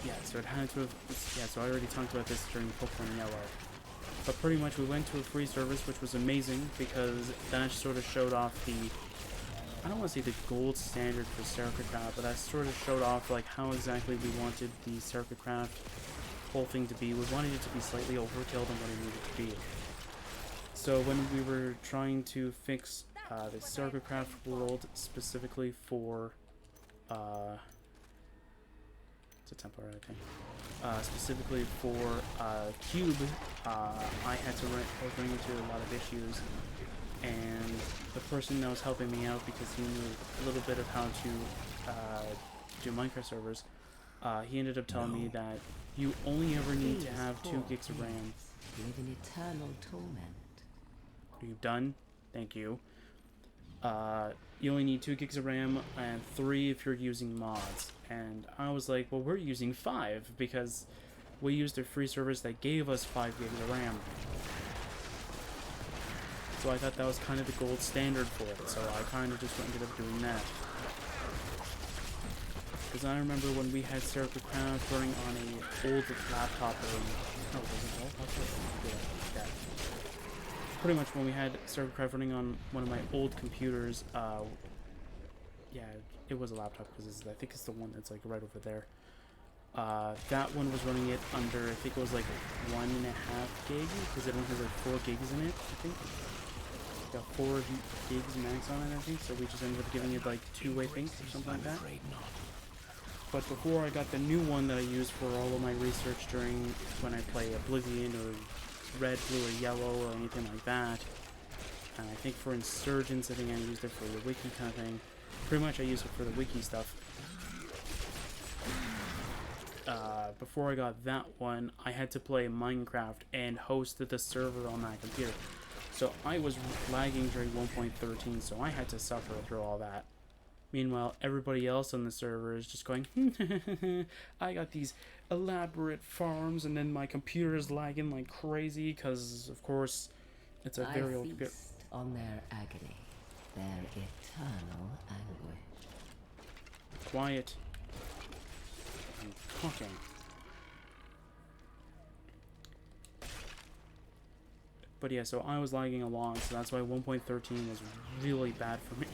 Yeah, so it had to have. Yeah, so I already talked about this during Pokemon Yellow. But pretty much we went to a free service, which was amazing because that sort of showed off the. I don't want to say the gold standard for Craft, but that sort of showed off like how exactly we wanted the Craft whole thing to be. We wanted it to be slightly overkill than what it needed to be. So when we were trying to fix the Craft world specifically for it's a temporary thing. Specifically for Cube, I had to run into a lot of issues, and the person that was helping me out because he knew a little bit of how to do Minecraft servers, he ended up telling me that you only ever need to have 2 gigs of RAM. Live in eternal torment. Are you done? Thank you. You only need 2 gigs of RAM and 3 if you're using mods. And I was like, well, we're using 5 because we used a free service that gave us 5 gigs of RAM. So I thought that was kind of the gold standard for it. So I kind of just ended up doing that. Because I remember when we had Craft running on an old laptop. No, it wasn't old. Yeah. Pretty much when we had Craft running on one of my old computers, yeah, it was a laptop because I think it's the one that's like right over there. That one was running it under, I think it was like 1.5 gig because it only has like 4 gigs in it, I think. Got 4 gigs max on it, I think, so we just ended up giving it like 2, I think, or something like that. But before I got the new one that I used for all of my research during when I play Oblivion or Red, Blue, or Yellow or anything like that, and I think for Insurgents, I think I used it for the wiki kind of thing. Pretty much I used it for the wiki stuff. Before I got that one, I had to play Minecraft and host the server on that computer. So I was lagging during 1.13, so I had to suffer through all that. Meanwhile, everybody else on the server is just going, I got these elaborate farms, and then my computer is lagging like crazy, because, of course, it's a very old computer. On their agony, their eternal anguish. Quiet. I'm talking. But yeah, so I was lagging along, so that's why 1.13 was really bad for me.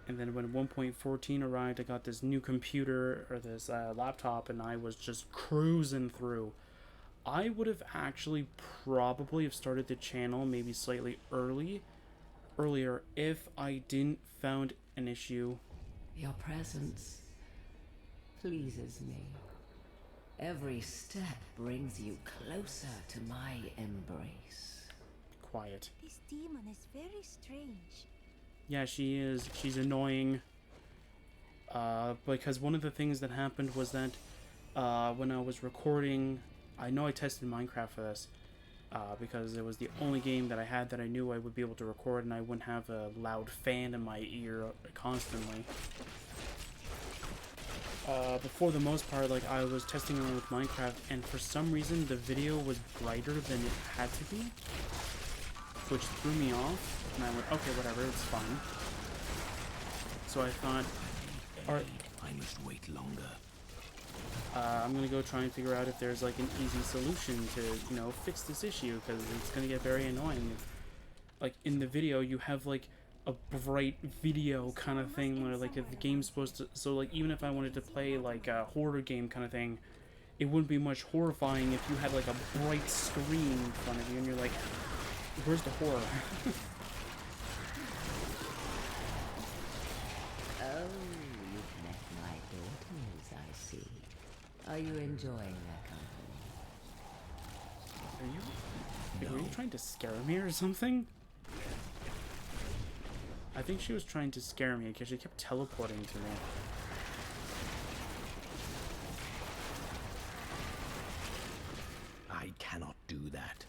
And then when 1.14 arrived, I got this new computer, or this laptop, and I was just cruising through. I would have actually probably have started the channel maybe slightly earlier if I didn't found an issue. Your presence pleases me. Every step brings you closer to my embrace. Quiet. This demon is very strange. Yeah, she is. She's annoying. Because one of the things that happened was that when I was recording, I know I tested Minecraft for this, because it was the only game that I had that I knew I would be able to record and I wouldn't have a loud fan in my ear constantly. But for the most part, like, I was testing around with Minecraft, and for some reason the video was brighter than it had to be, which threw me off, and I went, okay, whatever, it's fine. So I thought, alright, I must wait longer. I'm gonna go try and figure out if there's like an easy solution to, you know, fix this issue, because it's gonna get very annoying. If, like, in the video, you have like a bright video kind of thing where, like, if the game's supposed to, so like even if I wanted to play like a horror game kind of thing, it wouldn't be much horrifying if you had like a bright screen in front of you and you're like, where's the horror? Oh, you've met my daughters, I see. Are you enjoying their company? Were you trying to scare me or something? I think she was trying to scare me because she kept teleporting to me. I cannot do that.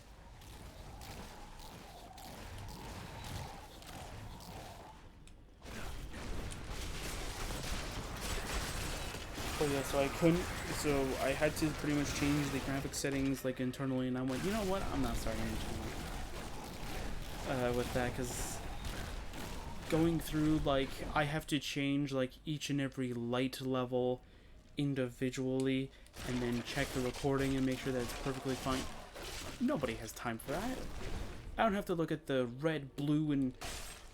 Oh yeah, so I couldn't, so I had to pretty much change the graphic settings like internally, and I went, you know what, I'm not starting with that, because going through, like, I have to change like each and every light level individually, and then check the recording and make sure that it's perfectly fine. Nobody has time for that. I don't have to look at the red, blue, and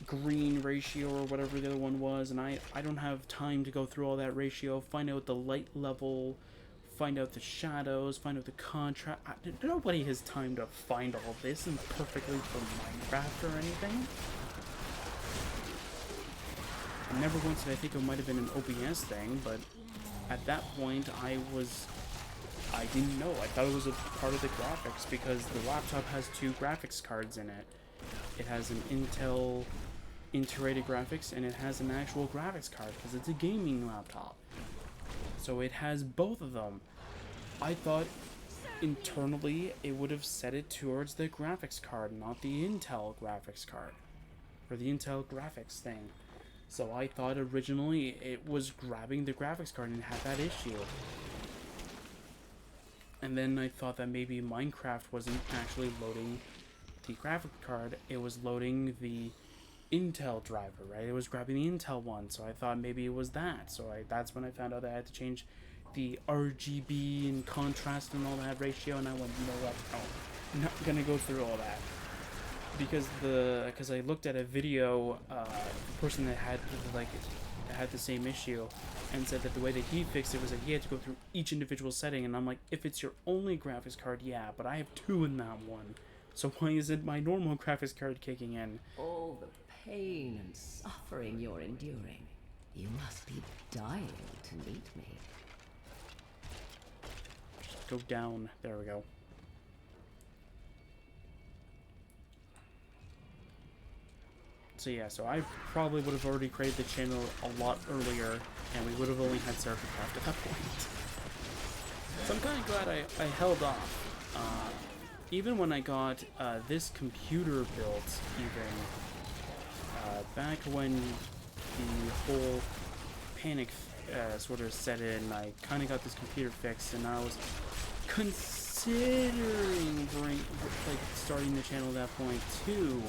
green ratio or whatever the other one was, and I don't have time to go through all that ratio, find out the light level, find out the shadows, find out the contrast. Nobody has time to find all this and perfectly for Minecraft or anything. And never once did I think it might have been an OBS thing, but at that point I didn't know. I thought it was a part of the graphics because the laptop has 2 graphics cards in it. It has an Intel integrated graphics, and it has an actual graphics card because it's a gaming laptop. So it has both of them. I thought internally it would have set it towards the graphics card, not the Intel graphics card. Or the Intel graphics thing. So I thought originally it was grabbing the graphics card and had that issue. And then I thought that maybe Minecraft wasn't actually loading the graphic card, it was loading the Intel driver, right? It was grabbing the Intel one, so I thought maybe it was that. So that's when I found out that I had to change the RGB and contrast and all that ratio, and I went, you know what, no, I'm not gonna go through all that. Because I looked at a video, the person that had the same issue, and said that the way that he fixed it was that he had to go through each individual setting, and I'm like, if it's your only graphics card, yeah, but I have 2 in that one. So why isn't my normal graphics card kicking in? All the pain and suffering you're enduring. You must be dying to meet me. Just go down. There we go. So yeah, so I probably would have already created the channel a lot earlier, and we would have only had Servercraft at that point. So I'm kind of glad I held off. Even when I got this computer built, even back when the whole panic sort of set in, I kind of got this computer fixed, and I was considering starting the channel at that point too.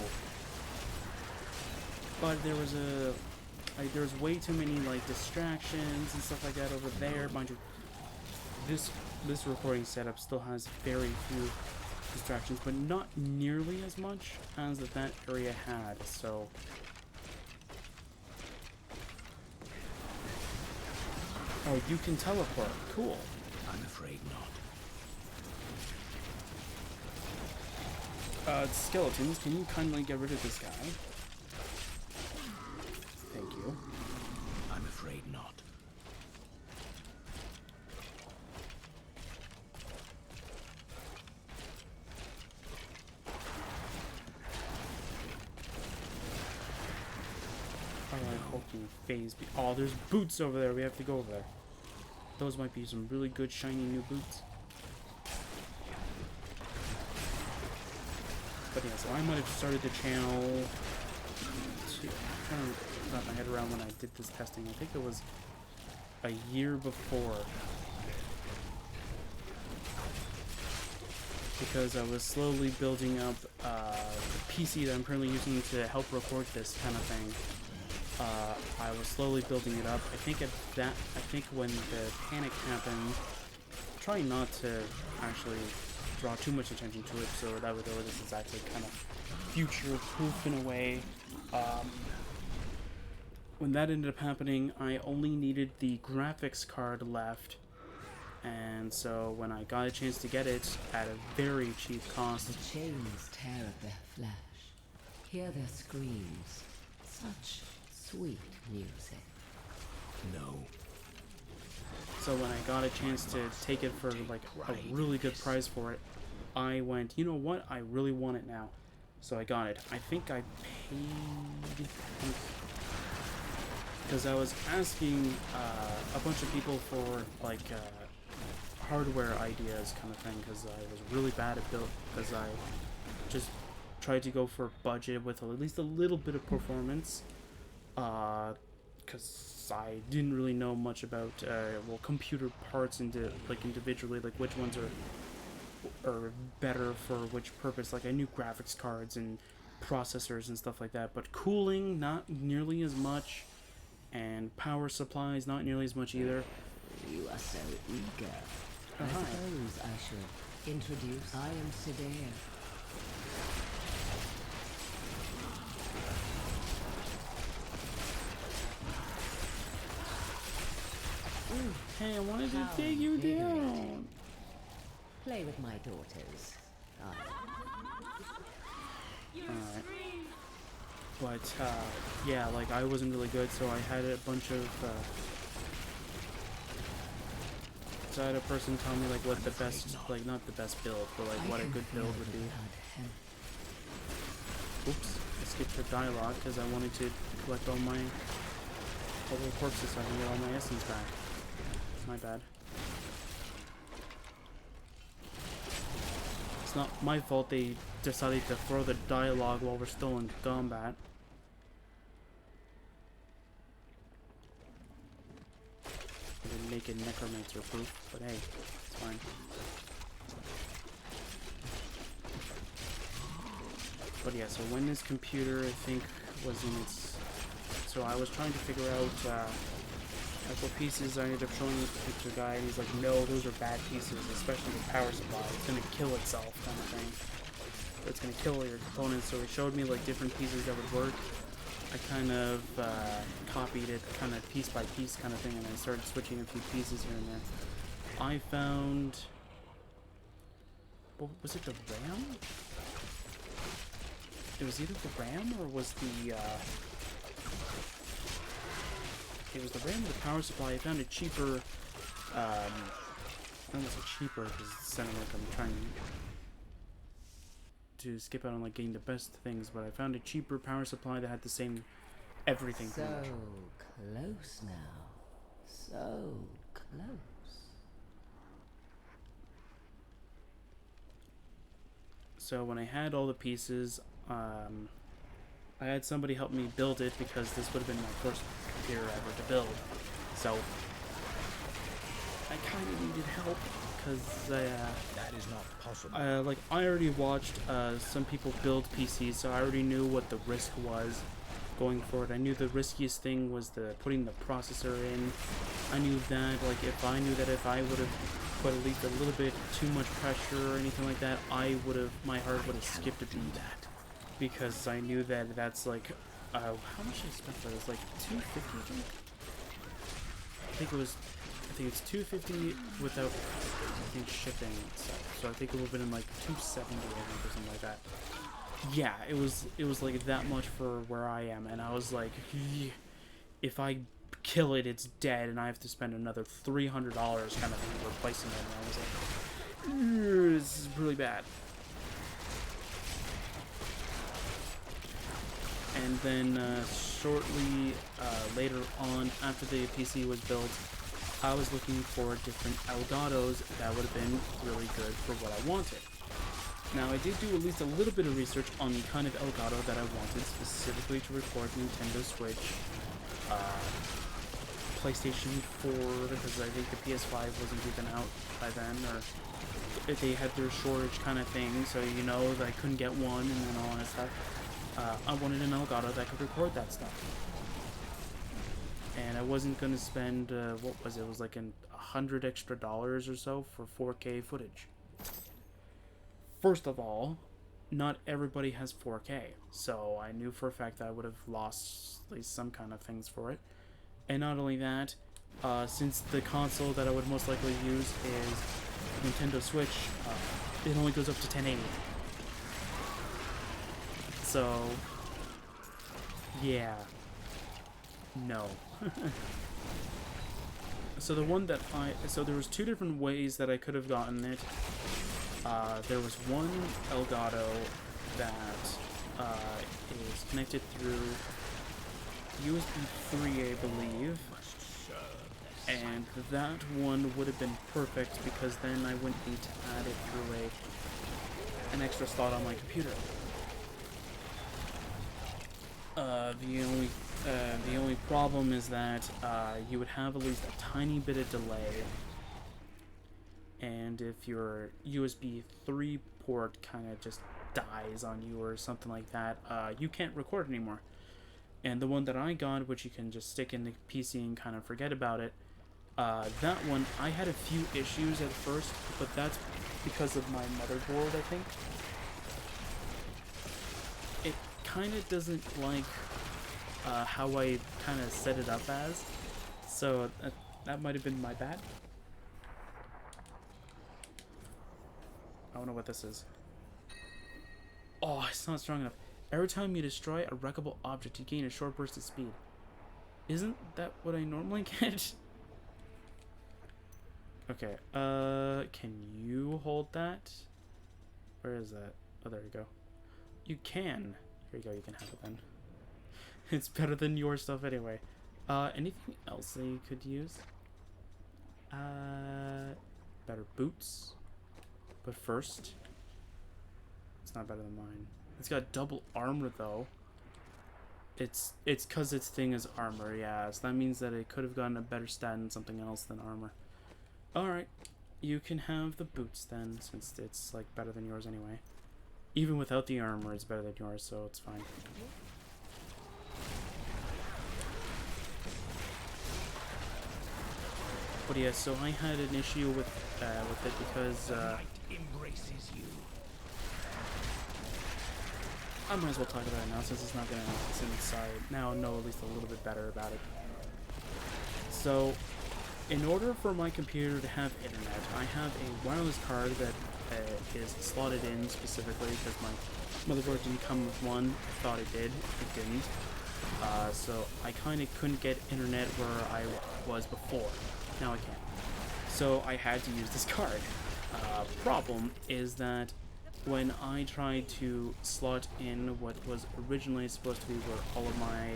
But there was there was way too many like distractions and stuff like that over there. Mind you, this recording setup still has very few distractions, but not nearly as much as that area had. So oh, you can teleport. Cool. I'm afraid not. Skeletons, can you kindly get rid of this guy? Thank you. I'm afraid not. Alright, hulking phase. Oh, there's boots over there. We have to go over there. Those might be some really good shiny new boots. But yeah, so I might have started the channel I'm trying to wrap my head around when I did this testing. I think it was a year before. Because I was slowly building up the PC that I'm currently using to help record this kind of thing. I was slowly building it up. I think when the panic happened, trying not to actually draw too much attention to it, so that this is actually kind of future-proof in a way. When that ended up happening, I only needed the graphics card left, and so when I got a chance to get it at a very cheap cost... The chains tear at their flesh. Hear their screams. Such sweet music. No. So when I got a chance to take it for like a really good price for it, I went, you know what, I really want it now. So I got it. I think I paid... because I was asking a bunch of people for like hardware ideas kind of thing, because I was really bad at build, because I just tried to go for budget with at least a little bit of performance, because I didn't really know much about well, computer parts individually, like which ones are better for which purpose. Like I knew graphics cards and processors and stuff like that, but cooling not nearly as much, and power supplies not nearly as much either. You are so eager. I suppose I should introduce. I am Sidea. Hey, I wanted to take you down. Play with my daughters. Alright. But, yeah, like, I wasn't really good, so I had a bunch of, so I had a person tell me, like, what the best, like, not the best build, but, like, what a good build would be. Oops, I skipped the dialogue, because I wanted to collect all my little corpses so I can get all my essence back. My bad. It's not my fault they decided to throw the dialogue while we're still in combat. I didn't make it necromancer proof, but hey, it's fine. But yeah, so when this computer, I think, was in its... So I was trying to figure out like what pieces. I ended up showing the picture guy, and he's like, no, those are bad pieces, especially the power supply. It's gonna kill itself, kind of thing. It's gonna kill your components. So he showed me like different pieces that would work. I kind of copied it, kind of piece by piece, kind of thing, and I started switching a few pieces here and there. I found, what was it, the RAM? It was either the RAM or was the it was the RAM or the power supply. I found a cheaper, I don't know if it's cheaper because it's sounding like I'm trying to skip out on like getting the best things, but I found a cheaper power supply that had the same everything. So close now. So close. So when I had all the pieces, I had somebody help me build it because this would have been my first computer ever to build. So I kind of needed help because that is not possible. Like I already watched some people build PCs, so I already knew what the risk was going for it. I knew the riskiest thing was putting the processor in. I knew that if I would have put at least a little bit too much pressure or anything like that, my heart would have skipped a beat. Because I knew that that's like, how much I spent for this? Like $250, I think. I think it's $250 without, I think, shipping and stuff. So I think it would have been like $270, I think, or something like that. Yeah, it was like that much for where I am, and I was like, if I kill it, it's dead, and I have to spend another $300 kind of thing replacing it. And I was like, this is really bad. And then shortly later on, after the PC was built, I was looking for different Elgatos that would have been really good for what I wanted. Now, I did do at least a little bit of research on the kind of Elgato that I wanted, specifically to record Nintendo Switch, PlayStation 4, because I think the PS5 wasn't even out by then, or they had their shortage kind of thing, so you know that I couldn't get one and then all that stuff. I wanted an Elgato that could record that stuff. and I wasn't gonna spend what was it? It was like $100 extra or so for 4K footage. First of all, not everybody has 4K, so I knew for a fact that I would have lost at least some kind of things for it. And not only that, since the console that I would most likely use is Nintendo Switch, it only goes up to 1080. So, yeah, no. So the one that so there was two different ways that I could have gotten it. There was one Elgato that is connected through USB 3, I believe, and that one would have been perfect because then I wouldn't need to add it through an extra slot on my computer. The only problem is that you would have at least a tiny bit of delay, and if your USB 3 port kind of just dies on you or something like that, you can't record anymore. And the one that I got, which you can just stick in the PC and kind of forget about it, that one, I had a few issues at first, but that's because of my motherboard, I think. It kind of doesn't like how I kind of set it up as, so that might have been my bad. I don't know what this is. Oh, it's not strong enough. Every time you destroy a wreckable object, you gain a short burst of speed. Isn't that what I normally get? Okay, can you hold that? Where is that? Oh, there you go. You can. Here you go, you can have it then. It's better than your stuff anyway. Anything else that you could use? Better boots. But first, it's not better than mine. It's got double armor though. It's cause its thing is armor, yeah. So that means that it could have gotten a better stat in something else than armor. Alright, you can have the boots then, since it's like better than yours anyway. Even without the armor, it's better than yours, so it's fine. But yeah, so I had an issue with it because embraces you. I might as well talk about it now since it's not gonna now know at least a little bit better about it. So, in order for my computer to have internet, I have a wireless card that is slotted in specifically because my motherboard didn't come with one. I thought it did. It didn't. So I kind of couldn't get internet where I was before. Now I can. So I had to use this card. Problem is that when I tried to slot in what was originally supposed to be where all of my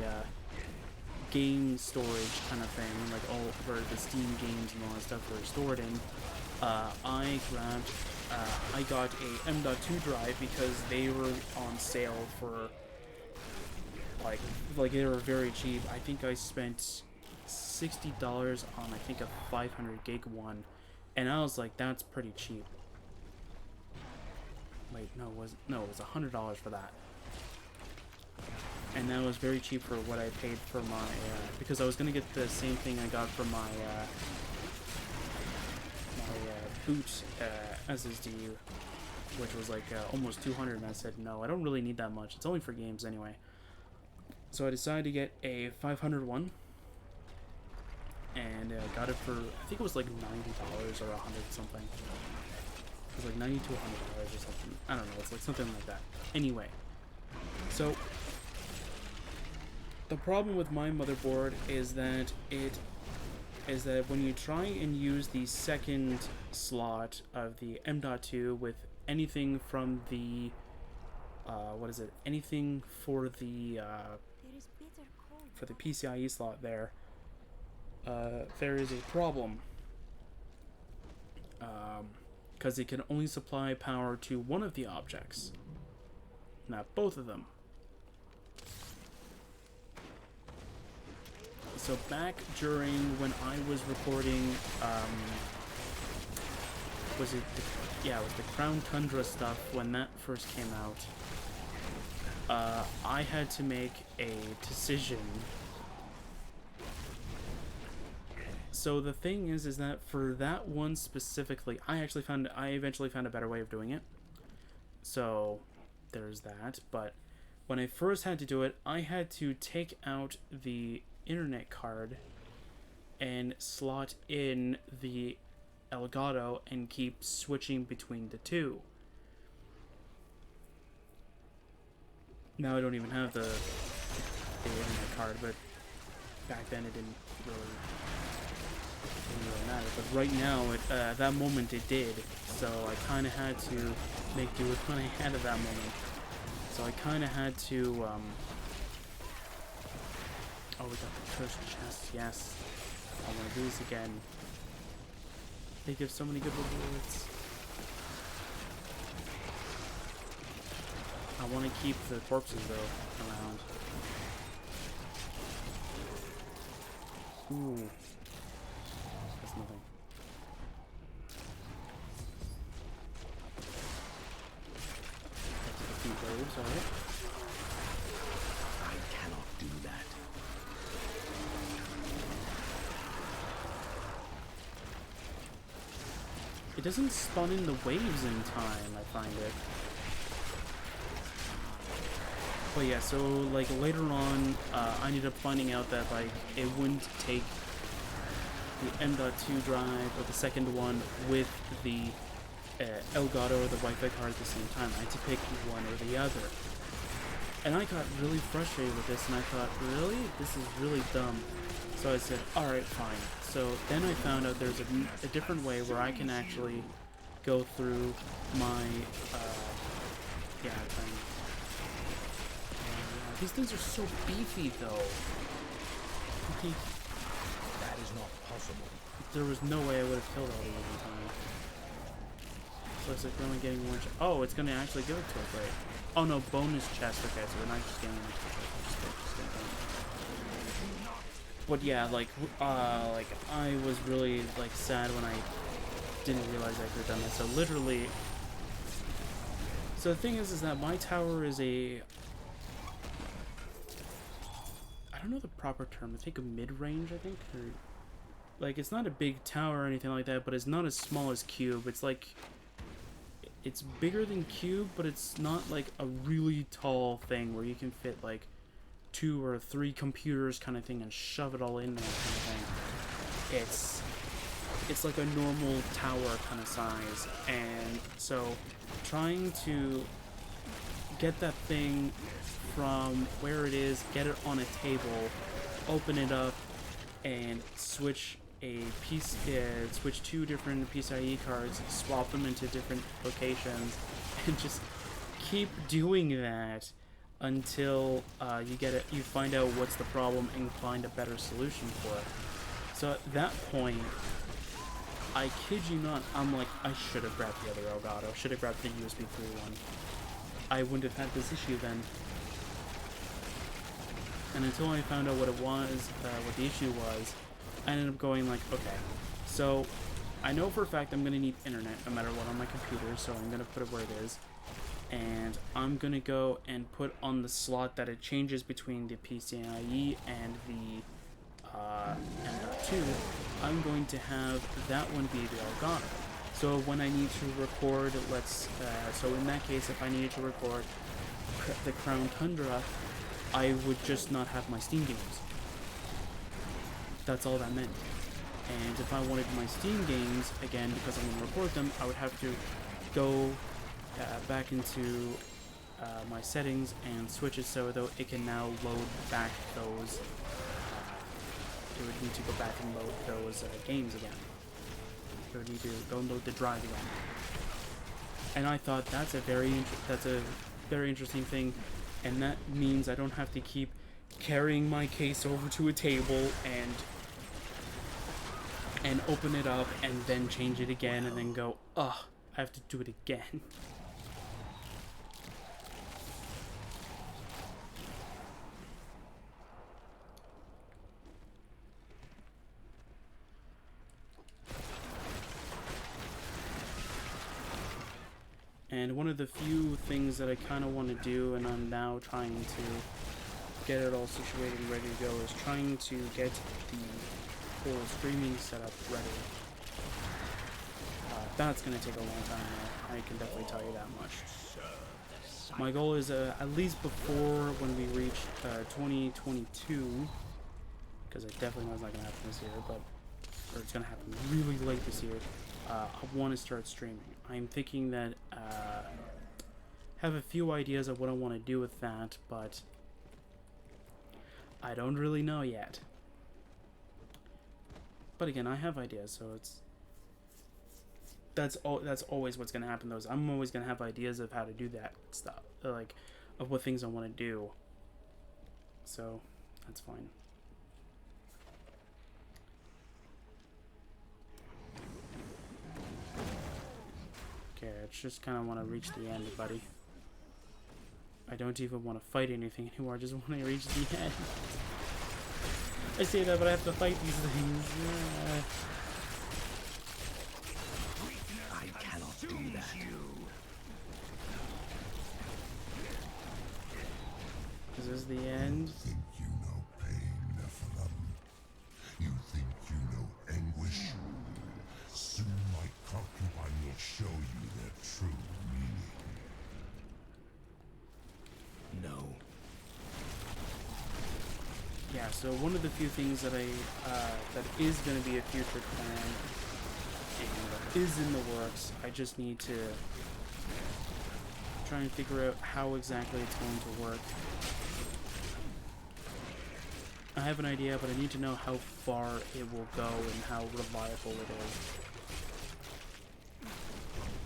game storage kind of thing, like all where the Steam games and all that stuff were stored in, I got a M.2 drive because they were on sale for like they were very cheap. I think I spent $60 on I think a 500 gig one, and I was like, that's pretty cheap. Wait, no, it was $100 for that, and that was very cheap for what I paid for my because I was gonna get the same thing I got for my boot SSD, which was like almost 200, and I said no, I don't really need that much. It's only for games anyway. So I decided to get a 500 one, and got it for I think it was like $90 or 100 something. It was like $90 to $100 or something. I don't know. It's like something like that. Anyway, so the problem with my motherboard is that when you try and use the second slot of the M.2 with anything from the anything for the PCIe slot there is a problem. Because it can only supply power to one of the objects, not both of them. So back during when I was recording, it was the Crown Tundra stuff when that first came out. I had to make a decision So the thing is that for that one specifically, I eventually found a better way of doing it. So there's that. But when I first had to do it, I had to take out the internet card and slot in the Elgato and keep switching between the two. Now I don't even have the internet card, but back then it didn't really matter. But right now, at that moment it did. So I kind of had to make do with what I had at that moment. So I kind of had to, oh, we got the cursed chest, yes. I want to do this again. They give so many good rewards. I want to keep the corpses, though, around. Ooh. That's nothing. That's a few waves, alright. I cannot do that. It doesn't spawn in the waves in time, I find it. But yeah, so like later on, I ended up finding out that like it wouldn't take the M.2 drive or the second one with the Elgato or the Wi-Fi card at the same time. I had to pick one or the other. And I got really frustrated with this, and I thought, really? This is really dumb. So I said, alright, fine. So then I found out there's a different way where I can actually go through my, these things are so beefy, though. That is not possible. There was no way I would have killed all these in time. So it's like we're only getting one. Oh, it's gonna actually give it to us, right? Oh no, bonus chest. Okay, so we're not just getting one. But yeah, like I was really like sad when I didn't realize I could have done that. So literally, so the thing is that my tower is a, I don't know the proper term. I think a mid-range, I think, or like it's not a big tower or anything like that, but it's not as small as Cube. It's like it's bigger than Cube, but it's not like a really tall thing where you can fit like 2 or 3 computers kind of thing and shove it all in there kind of thing. It's like a normal tower kind of size, and so trying to get that thing from where it is, get it on a table, open it up, and switch switch 2 different PCIe cards, swap them into different locations, and just keep doing that until you find out what's the problem and find a better solution for it. So at that point, I kid you not, I'm like, I should have grabbed the other Elgato, should have grabbed the USB 3 one. I wouldn't have had this issue then. And until I found out what it was, what the issue was, I ended up going like, okay, so I know for a fact I'm going to need internet no matter what on my computer, so I'm going to put it where it is. And I'm going to go and put on the slot that it changes between the PCIe and the M.2. I'm going to have that one be the Elgato. So when I need to record, so in that case, if I needed to record the Crown Tundra, I would just not have my Steam games. That's all that meant. And if I wanted my Steam games, again, because I'm going to record them, I would have to go back into my settings and switch it so that it can now load back those. It would need to go back and load those games again. It would need to go and load the drive again. And I thought that's a very interesting thing, and that means I don't have to keep carrying my case over to a table and open it up and then change it again and then go, ugh, I have to do it again. And one of the few things that I kind of want to do, and I'm now trying to get it all situated and ready to go, is trying to get full streaming setup ready. That's going to take a long time, though. I can definitely tell you that much. My goal is at least before when we reach 2022, because I definitely know it's not going to happen this year, but or it's going to happen really late this year. I want to start streaming. I'm thinking that have a few ideas of what I want to do with that, but I don't really know yet. But again, I have ideas, so that's always what's gonna happen. I'm always gonna have ideas of how to do that stuff, like of what things I want to do. So that's fine. Okay, I just kind of want to reach the end, buddy. I don't even want to fight anything anymore. I just want to reach the end. I say that, but I have to fight these things. I cannot do that. Is this the end? You think you know pain, Nephilim? You think you know anguish? Soon my concubine will show you their true meaning. No. Yeah, so one of the few things that that is going to be a future plan and is in the works, I just need to try and figure out how exactly it's going to work. I have an idea, but I need to know how far it will go and how reliable it is.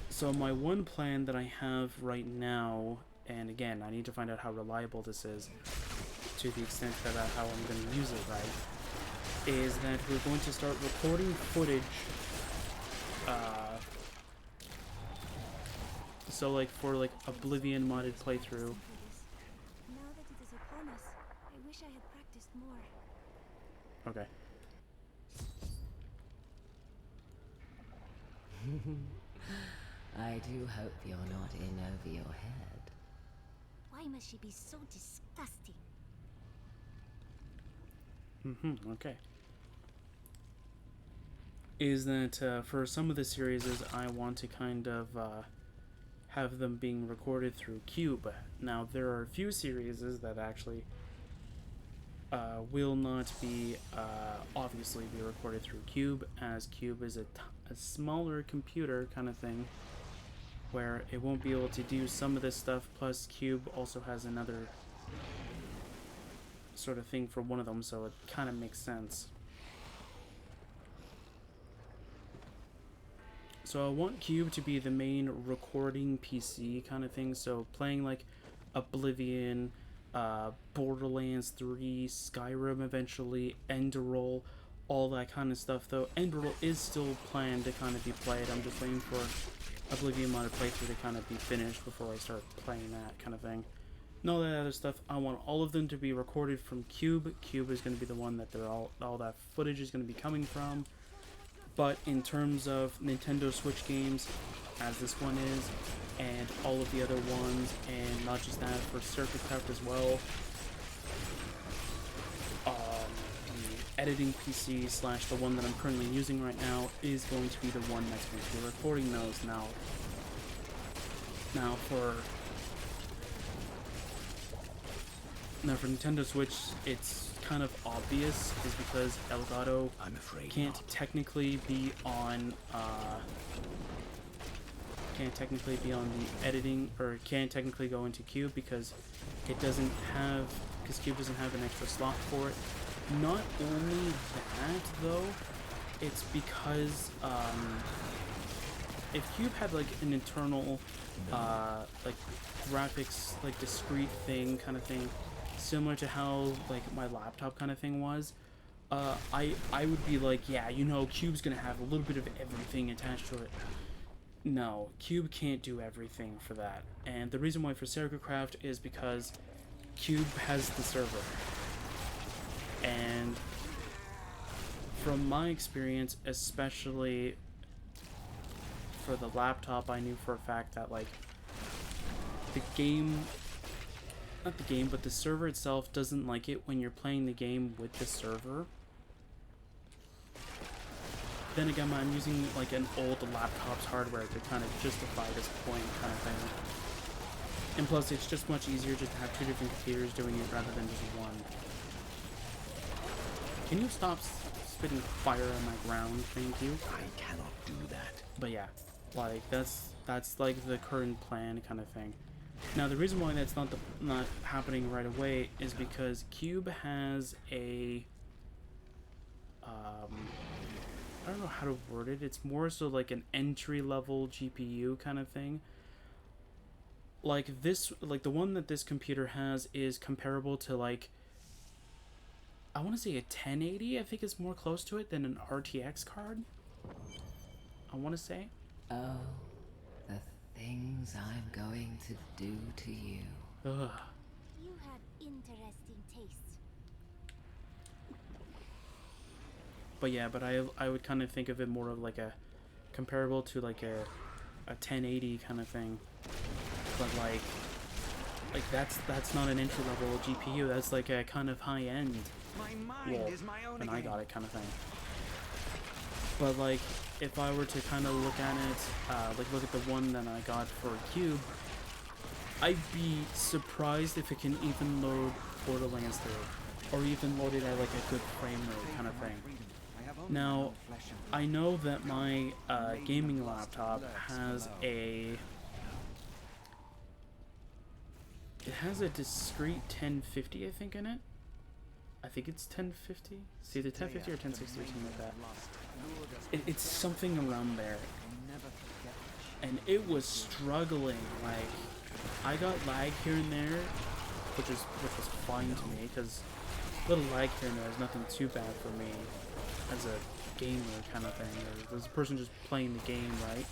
So my one plan that I have right now, and again, I need to find out how reliable this is, to the extent that how I'm going to use it right, is that we're going to start recording footage. So like for like Oblivion modded playthrough. Now that it is upon us, I wish I had practiced more. Okay. I do hope you're not in over your head. Why must she be so disgusting? Okay. Is that for some of the series I want to kind of have them being recorded through Cube. Now there are a few series that actually will not be obviously be recorded through Cube, as Cube is a smaller computer kind of thing, where it won't be able to do some of this stuff, plus Cube also has another sort of thing for one of them, so it kind of makes sense. So I want Cube to be the main recording PC kind of thing, so playing like Oblivion, Borderlands 3, Skyrim eventually, Enderroll, all that kind of stuff, though Enderroll is still planned to kind of be played. I'm just waiting for Oblivion modded playthrough to kind of be finished before I start playing that kind of thing. And all that other stuff, I want all of them to be recorded from Cube. Cube is going to be the one that all that footage is going to be coming from. But in terms of Nintendo Switch games, as this one is, and all of the other ones, and not just that, for Circuit Craft as well, the editing PC / the one that I'm currently using right now is going to be the one that's going to be recording those now. Now for Nintendo Switch, it's kind of obvious, is because Elgato can't technically be on the editing, or can't technically go into Cube because Cube doesn't have an extra slot for it. Not only that though, it's because if Cube had like an internal like graphics, like discrete thing kind of thing, similar to how like my laptop kind of thing was, I would be like, yeah, you know, Cube's gonna have a little bit of everything attached to it. No, Cube can't do everything for that, and the reason why for Circuit Craft is because Cube has the server, and from my experience, especially for the laptop, I knew for a fact that like the server itself doesn't like it when you're playing the game with the server. then again, I'm using like an old laptop's hardware to kind of justify this point kind of thing. And plus, it's just much easier just to have two different computers doing it rather than just one. Can you stop spitting fire on my ground? Thank you. I cannot do that. But yeah, like that's like the current plan kind of thing. Now the reason why that's not happening right away is because Cube has a I don't know how to word it. It's more so like an entry level GPU kind of thing. Like this, like the one that this computer has is comparable to like, I want to say a 1080. I think it's more close to it than an RTX card. I want to say. Oh, the things I'm going to do to you. Ugh. You have interesting tastes. But yeah, but I would kind of think of it more of like a comparable to like a 1080 kind of thing. But like that's not an entry level GPU. That's like a kind of high end. My mind is my own and again. I got it kind of thing. But like if I were to kind of look at it, like look at the one that I got for Cube, I'd be surprised if it can even load Borderlands 3, or even load it at like a good frame rate kind of thing. Now, I know that my gaming laptop has a discrete 1050, I think, in it. I think it's 1050. It's either 1050 or 1060 or something like that. It's something around there. And it was struggling. Like, I got lag here and there, which was fine to me, because a little lag here and there is nothing too bad for me as a gamer kind of thing. Or as a person just playing the game, right?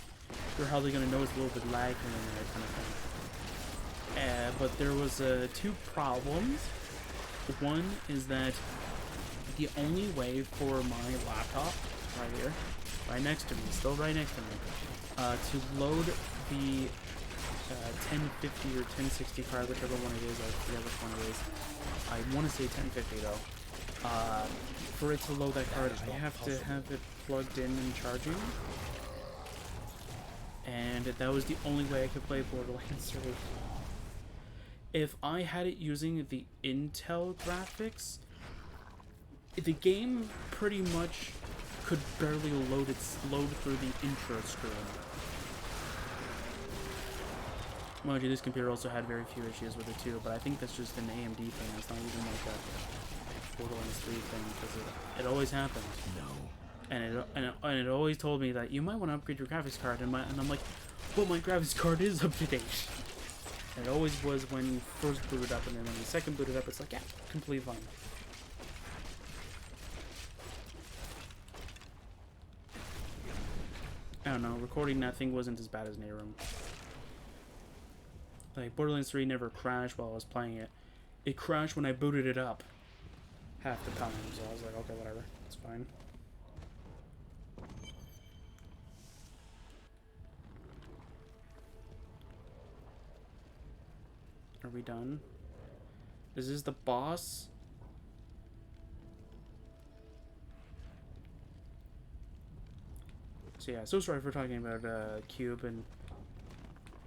You're hardly going to notice a little bit of lag here and there kind of thing. But there was two problems. One is that the only way for my laptop, right here, right next to me, still right next to me, to load the 1050 or 1060 card, whichever one it is, I forget which one it is. I want to say 1050 though. For it to load that card, I have to have it plugged in and charging. And that was the only way I could play Borderlands 3. If I had it using the Intel graphics, the game pretty much could barely load through the intro screen. Mind you, this computer also had very few issues with it too, but I think that's just an AMD thing. It's not even like a Borderlands 3 thing, because it always happens. No. And it always told me that you might want to upgrade your graphics card, and I'm like, well, my graphics card is up to date. And it always was when you first boot it up, and then when you second boot it up, it's like, yeah, completely fine. I don't know, recording that thing wasn't as bad as Nehrum. Like, Borderlands 3 never crashed while I was playing it. It crashed when I booted it up half the time, so I was like, okay, whatever, it's fine. Are we done? Is this the boss? So yeah, so sorry for talking about Cube and,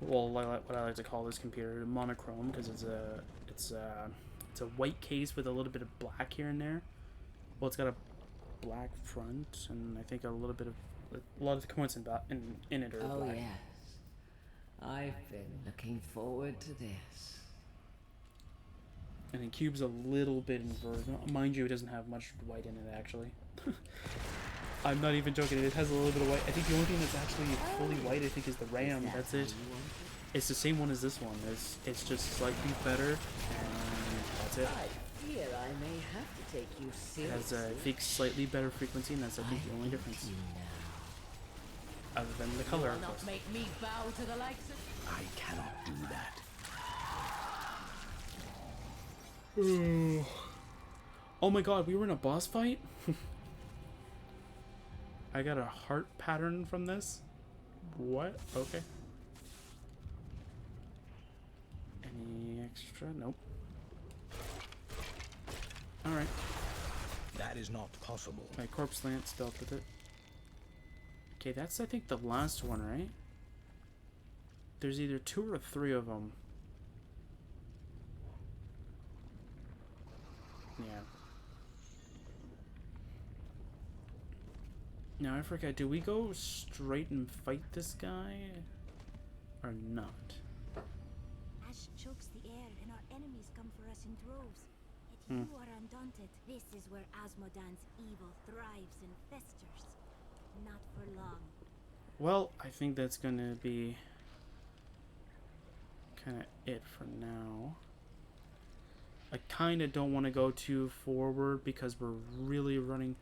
well, what I like to call this computer monochrome, because it's a white case with a little bit of black here and there. Well, it's got a black front, and I think a lot of the components in it are black. Oh yes, I've been looking forward to this. And then Cube's a little bit inverted. Mind you, it doesn't have much white in it, actually. I'm not even joking. It has a little bit of white. I think the only thing that's actually fully white, I think, is the RAM. That's it. It's the same one as this one. It's just slightly better, and that's it. I fear I may have to take you seriously. It has a, I think, slightly better frequency, and that's, I think, the only difference. Other than the color, of course. Make me bow to the likes of... I cannot do that. Oh my god, we were in a boss fight? I got a heart pattern from this? What? Okay. Any extra? Nope. Alright. That is not possible. My corpse lance dealt with it. Okay, that's I think the last one, right? There's either 2 or 3 of them. Yeah. Now I forget, do we go straight and fight this guy? Or not? Ash chokes the air and our enemies come for us in droves. Yet you are undaunted. This is where Asmodan's evil thrives and festers. Not for long. Well, I think that's gonna be kind of it for now. I kind of don't want to go too forward because we're really running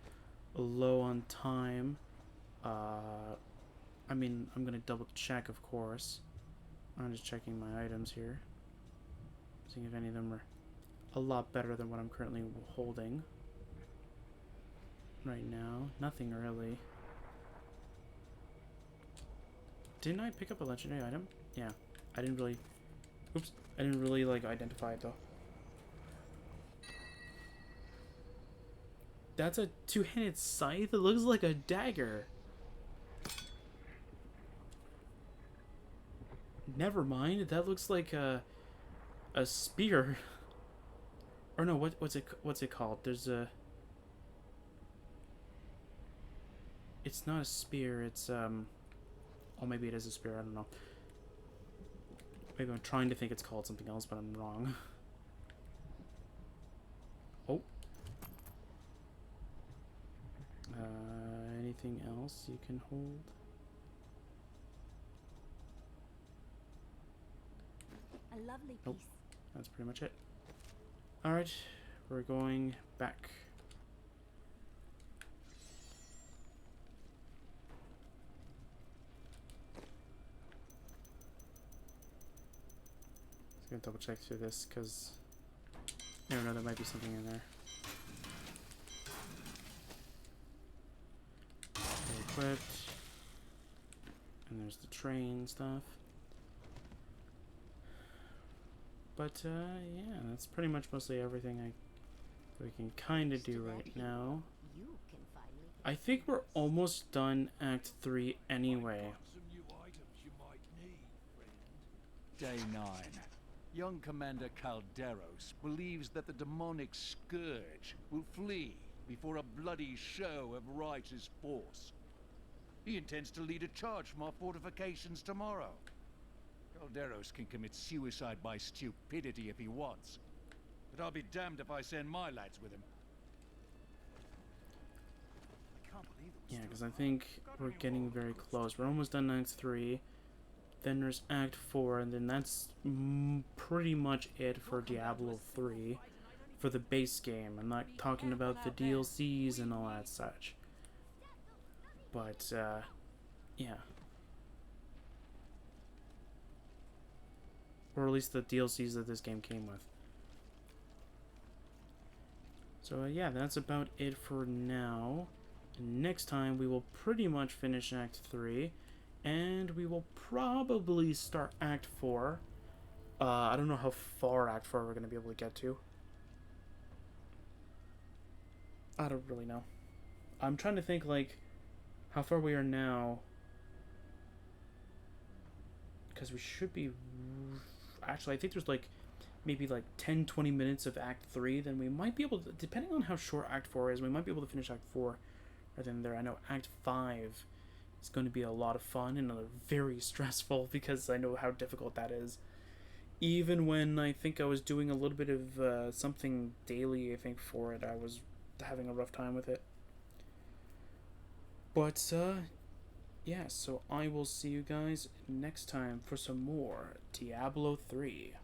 low on time. I mean, I'm gonna double check, of course. I'm just checking my items here, seeing if any of them are a lot better than what I'm currently holding right now. Nothing really. Didn't I pick up a legendary item? Yeah, I didn't really. Oops, I didn't really like identify it though. That's a 2-handed scythe. It looks like a dagger. Never mind. That looks like a spear. Or no, what's it called? There's a. It's not a spear. It's Oh, maybe it is a spear. I don't know. Maybe I'm trying to think it's called something else, but I'm wrong. Oh. Anything else you can hold? A lovely Nope. piece. That's pretty much it. Alright, we're going back. Just gonna double check through this because I don't know, there might be something in there. Equipped. And there's the train stuff. But yeah, that's pretty much mostly everything we can kind of do right now. I think we're almost done Act 3 anyway. Day 9. Young Commander Calderos believes that the demonic scourge will flee before a bloody show of righteous force. He intends to lead a charge from our fortifications tomorrow. Calderos can commit suicide by stupidity if he wants, but I'll be damned if I send my lads with him. Yeah, because I think we're getting very close. We're almost done Act 3. Then there's Act 4, and then that's pretty much it for Diablo 3 for the base game. I'm not talking about the DLCs and all that such. But, yeah. Or at least the DLCs that this game came with. So, yeah, that's about it for now. And next time, we will pretty much finish Act 3. And we will probably start Act 4. I don't know how far Act 4 we're going to be able to get to. I don't really know. I'm trying to think, like, how far we are now. Because we should be... Actually, I think there's, like, maybe, like, 10-20 minutes of Act 3. Then we might be able to... Depending on how short Act 4 is, we might be able to finish Act 4 rather than there. I know Act 5... It's going to be a lot of fun and very stressful because I know how difficult that is. Even when I think I was doing a little bit of something daily, I think, for it, I was having a rough time with it. But, yeah, so I will see you guys next time for some more Diablo 3.